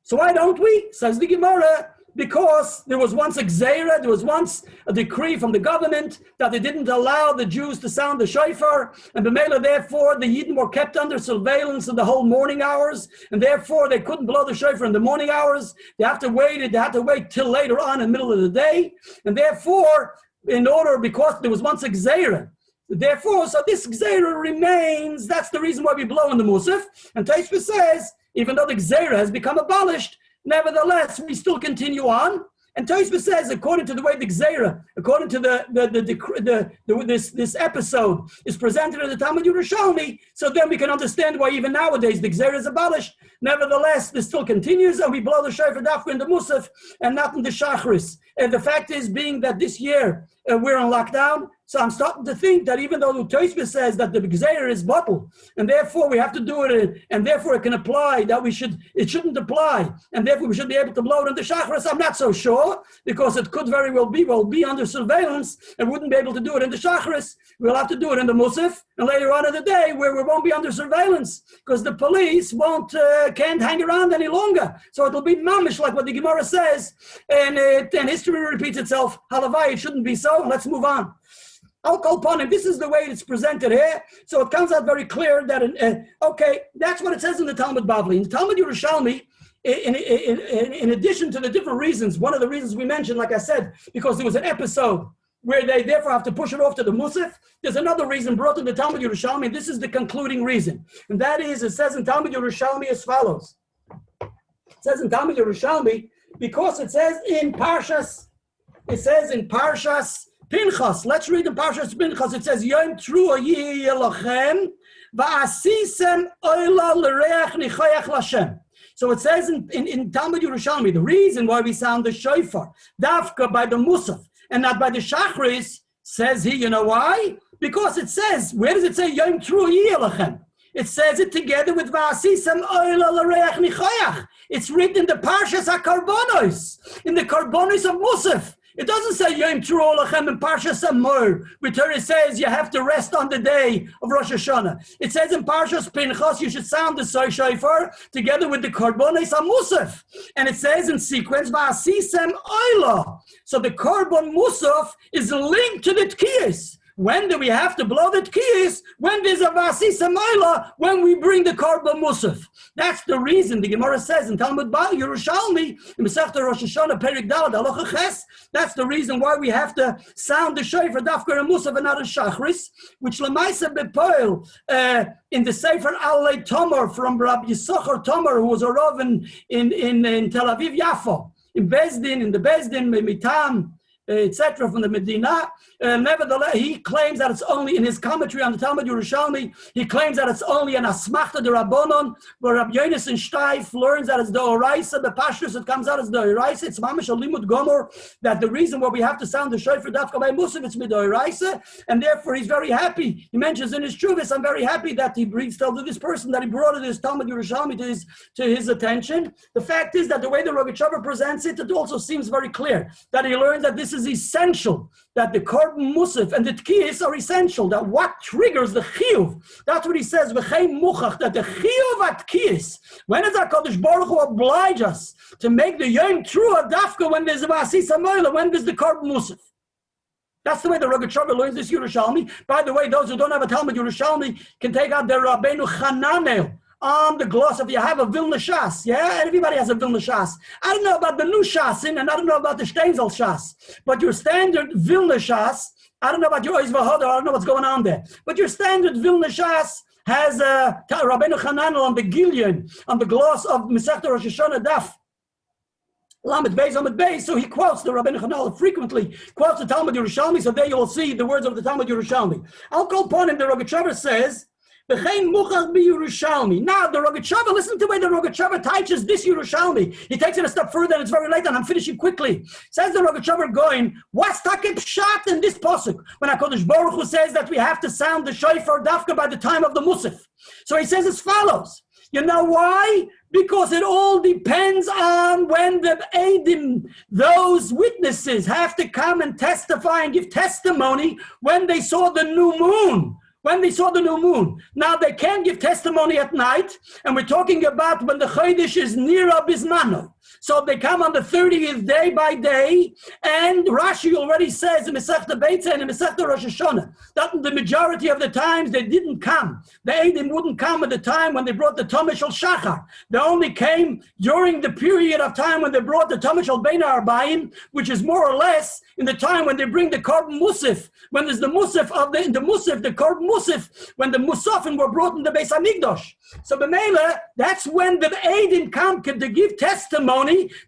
So why don't we? Says the Gemara, because there was once a gzeira, there was once a decree from the government that they didn't allow the Jews to sound the shofar, and b'meila, therefore the Yidden were kept under surveillance in the whole morning hours, and therefore they couldn't blow the shofar in the morning hours. They had to wait till later on in the middle of the day, and therefore, because there was once a gzeira, therefore, so this gzeira remains. That's the reason why we blow in the Musaf. And Tosfos says, even though the gzeira has become abolished, nevertheless, we still continue on. And Tosfos says, according to the way the Gzeira, according to this episode is presented in the Talmud Yerushalmi, so then we can understand why even nowadays the Gzeira is abolished. Nevertheless, this still continues, and we blow the shofar dafka in the Musaf and not in the Shachris. And the fact is, being that this year we're in lockdown, so I'm starting to think that even though the Tosfos says that the Gzeira is bottled, and therefore we have to do it, and therefore it can apply, that it shouldn't apply, and therefore we should be able to blow it in the Shachris, I'm not so sure, because it could very well be under surveillance, and wouldn't be able to do it in the Shachris. We'll have to do it in the Musaf, and later on in the day where we won't be under surveillance, because the police can't hang around any longer. So it'll be mamish, like what the Gemara says, and history repeats itself. Halavai, it shouldn't be so. Let's move on. I'll call upon him. This is the way it's presented here. So it comes out very clear that, that's what it says in the Talmud Bavli. In the Talmud Yerushalmi, in addition to the different reasons, one of the reasons we mentioned, like I said, because there was an episode where they therefore have to push it off to the Musaf, there's another reason brought in the Talmud Yerushalmi, and this is the concluding reason. And that is, it says in Talmud Yerushalmi as follows. It says in Talmud Yerushalmi, because it says in Parshas Pinchas. Let's read in Parshas Pinchas. It says, Yom Teruah yihi lachem, va'asisem oila l'reach nichayach l'Hashem. So it says in Talmud Yerushalmi, the reason why we sound the shofar, dafka by the Musaf, and not by the Shachris, says he, you know why? Because it says, where does it say, Yom Teruah yihi lachem? It says it together with Va'asisem oila l'reach nichayach. It's written in the Parshas HaKarbonos, in the Karbonos of Musaf. It doesn't say Yom Teruah Lachem in Parshas Amor, where Torah says you have to rest on the day of Rosh Hashanah. It says in Parshas Pinchas you should sound the shofar together with the Korbanos HaMusaf. And it says in sequence, Va'asisem Oila. So the Korban Musaf is linked to the Tkiyas. When do we have to blow the tkiyas? When there's a vasi samayla, when we bring the korban musaf. That's the reason the Gemara says in Talmud Yerushalmi, in Masechta Rosh Hashanah, Perik Dalad, Halacha Ches, that's the reason why we have to sound the shofar dafka and musaf and not a shachris, which lemaisa bepoil in the Sefer Alei Tomer from Rabbi Yisachar Tomer, who was a Rav in Tel Aviv Yafo, in the Bezdin, Mitam, etc., from the Medina. Nevertheless, he claims that it's only in his commentary on the Talmud Yerushalmi, he claims that it's only an asmachta de Rabbonon, where Rabbi Yonason Steif learns that it's the Oraisa, the Pashtus, it comes out as the Oraisa, it's mamish a limud gomor, that the reason why we have to sound the shofar dafka by Musaf, it's mid Oraisa, and therefore he's very happy. He mentions in his Truvis, I'm very happy that he brings to this person, that he brought this Talmud Yerushalmi to his attention. The fact is that the way the Rogatchover presents it, it also seems very clear that he learns that this is essential, that the korban musaf and the tkiyas are essential, that what triggers the chiyuv, that's what he says, v'chein muchach, that the chiyuv at tkiyas, when does HaKadosh Baruch Hu oblige us to make the Yom Teruah dafka when there's a vasi samoyla, when there's the korban musaf? That's the way the Rogatchover learns this Yerushalmi. By the way, those who don't have a Talmud Yerushalmi can take out their Rabbeinu Chananel on the gloss of you have a Vilna Shas. Yeah, everybody has a Vilna Shas. I don't know about the new Shasin, and I don't know about the Steinzel Shas, but your standard Vilna Shas, I don't know about your Oiz Vahoda, I don't know what's going on there, but your standard Vilna Shas has Rabbeinu Chananel on the Gilyon, on the gloss of Masechta Rosh Hashanah Daf Lamed Beis, so he quotes the Rabbeinu Chananel frequently, quotes the Talmud Yerushalmi, so there you will see the words of the Talmud Yerushalmi. I'll call upon him, the Rogatchover says, now the Rogatchover, listen to the way the Rogatchover teaches this Yerushalmi. He takes it a step further, and it's very late, and I'm finishing quickly. Says the Rogatchover going, what's takib pshat in this pasuk? When HaKadosh Baruch Hu says that we have to sound the shofar dafka by the time of the musaf. So he says as follows. You know why? Because it all depends on when the Eidim, those witnesses, have to come and testify and give testimony when they saw the new moon. When they saw the new moon. Now they can't give testimony at night, and we're talking about when the Chodesh is Nira Bismano. So they come on the 30th day by day, and Rashi already says in Masechta Beitza and in Masechta Rosh Hashanah that the majority of the times they didn't come. The Eidim wouldn't come at the time when they brought the Tomesh al Shachar. They only came during the period of time when they brought the Tomesh al Beina Arbaim, which is more or less in the time when they bring the Korban Musaf, when there's the Musaf of the Korban Musaf, when the Musafim were brought in the Beis HaMikdash. So B'meila, that's when the Eidim come to give testimony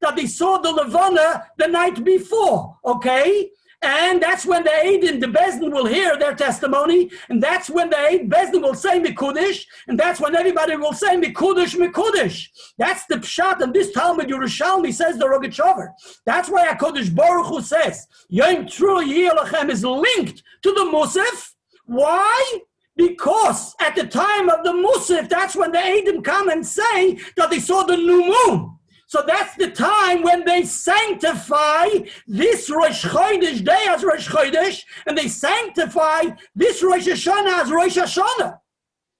that they saw the Levana the night before, okay? And that's when the Eidim, the Bezdin, will hear their testimony, and that's when the Bezdin will say Mikudish, and that's when everybody will say Mikudish, Mikudish. That's the Pshat, and this Talmud Yerushalmi says the Rogatchover. That's why HaKadosh Baruch Hu says, Yom Teruah Yilachem is linked to the Musaf. Why? Because at the time of the Musaf, that's when the Eidim come and say that they saw the new moon. So that's the time when they sanctify this Rosh Chodesh day as Rosh Chodesh, and they sanctify this Rosh Hashanah as Rosh Hashanah.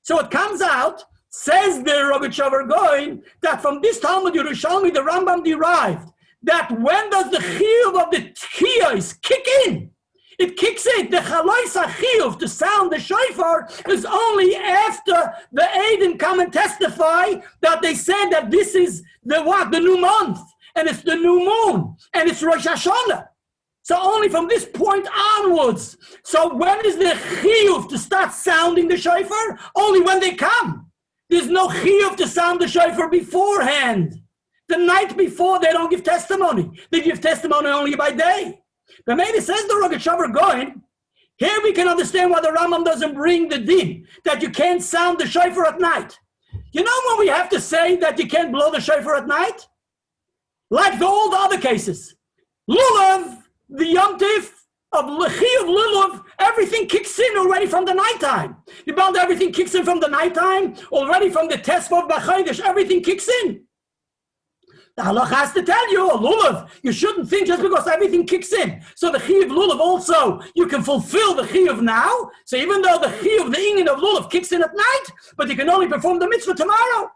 So it comes out, says the Rogatchover going, that from this Talmud Yerushalmi, the Rambam derived that when does the chiyuv of the tkiyos kick in? It kicks in. The chalois chiyuv to sound the shofar is only after the Eidim come and testify that they said that this is the new month, and it's the new moon, and it's Rosh Hashanah. So only from this point onwards. So when is the chiyuv to start sounding the shofar? Only when they come. There's no chiyuv to sound the shofar beforehand. The night before, they don't give testimony. They give testimony only by day. But maybe says the Rogatchover going, here we can understand why the Rambam doesn't bring the din, that you can't sound the shofar at night. You know when we have to say that you can't blow the shofar at night? Like all the other cases. Lulav, the Yom Tif, of Lulav, everything kicks in already from the nighttime. Everything kicks in from the nighttime, already from the Tesvav B'Chodesh, everything kicks in. The halacha has to tell you, lulav, you shouldn't think just because everything kicks in. So the chiyuv lulav also, you can fulfill the chiyuv now. So even though the chiyuv, the inyan of lulav kicks in at night, but you can only perform the mitzvah tomorrow.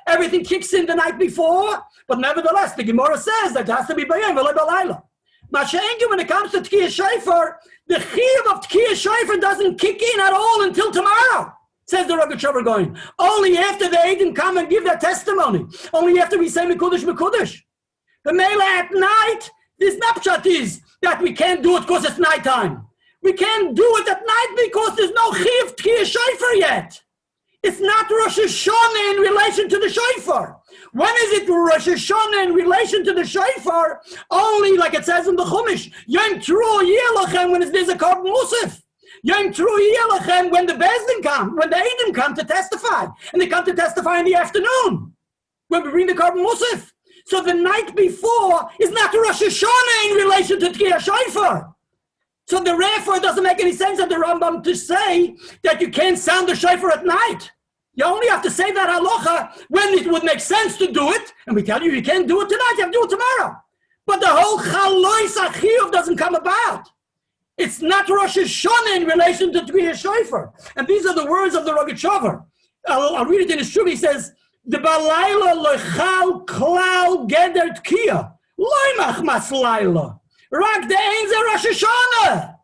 Everything kicks in the night before, but nevertheless, the Gemara says that it has to be bayim v'lo b'layla. Mashengi, when it comes to Tkiyah Shofar, the chiyuv of Tkiyah Shofar doesn't kick in at all until tomorrow. Says the Rogatchover Gaon. Only after the Eidim come and give their testimony. Only after we say Mekudesh, Mekudesh. The Mela at night, this snapshot is that we can't do it because it's nighttime. We can't do it at night because there's no Chiv Tkiyah Shofar yet. It's not Rosh Hashanah in relation to the Shofar. When is it Rosh Hashanah in relation to the Shofar? Only, like it says in the Chumash, Yom Teruah Yelachem, when there's a Korban Musaf. Yom Teruah Yelachem, when the Bezdin come, when the Eidim come to testify. And they come to testify in the afternoon, when we bring the Korban Musaf. So the night before is not Rosh Hashanah in relation to Tkiyah Shofar. So therefore, it doesn't make any sense at the Rambam to say that you can't sound the shofar at night. You only have to say that halacha when it would make sense to do it. And we tell you, you can't do it tonight, you have to do it tomorrow. But the whole chalois achiyuv doesn't come about. It's not Rosh Hashanah in relation to Tkiyah Shofar. And these are the words of the Rogatchover. I'll read it in his shul. He says, the balayla lechal klal geder tkiyah, loimach mas layla. Rak de Einze Rosh Hashanah.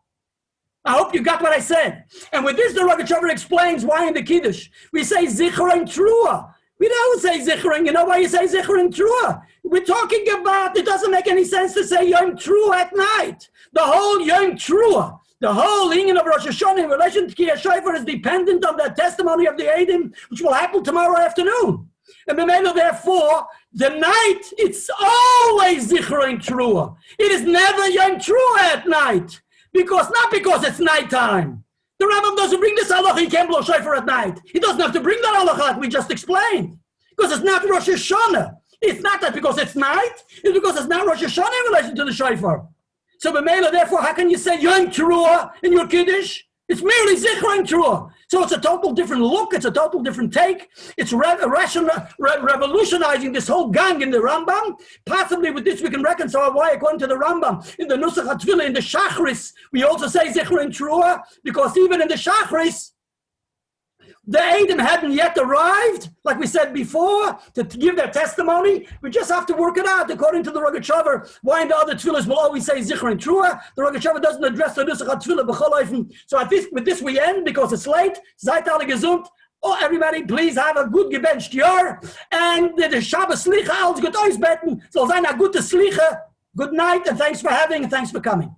I hope you got what I said. And with this, the Rogatchover explains why in the Kiddush we say Zichron Teruah. We don't say Zichron. You know why you say Zichron Teruah? We're talking about, it doesn't make any sense to say Yom Teruah at night. The whole Yom Teruah, the whole inyan of Rosh Hashanah in relation to Tkiyah Shofar is dependent on the testimony of the Eidim, which will happen tomorrow afternoon. And therefore, the night, it's always Zichron Teruah. It is never Yom Teruah at night. Not because it's nighttime. The Rambam doesn't bring this halacha, he can't blow shofar at night. He doesn't have to bring that halacha like we just explained. Because it's not Rosh Hashanah. It's not that because it's night, it's because it's not Rosh Hashanah in relation to the shofar. So B'meila, therefore, how can you say Yom Teruah in your Kiddush? It's merely Zichron Teruah. So it's a total different look, it's a total different take. It's revolutionizing this whole gang in the Rambam. Possibly with this we can reconcile why, according to the Rambam, in the Nusach HaTfilah, in the Shachris, we also say Zichron Teruah, because even in the Shachris, the Eidim hadn't yet arrived, like we said before, to give their testimony. We just have to work it out according to the Rogatchover. Why in the other tefillahs will always say Zichron Teruah. The Rogatchover doesn't address the Nusach HaTfilah b'chol ofen. So with this we end because it's late. Seid alle gesund. Oh, everybody, please have a good gebencht Jahr. And the Shabbos Slicha, alles gut ausbeten. Soll sein a gute Slicha. Good night, and thanks for coming.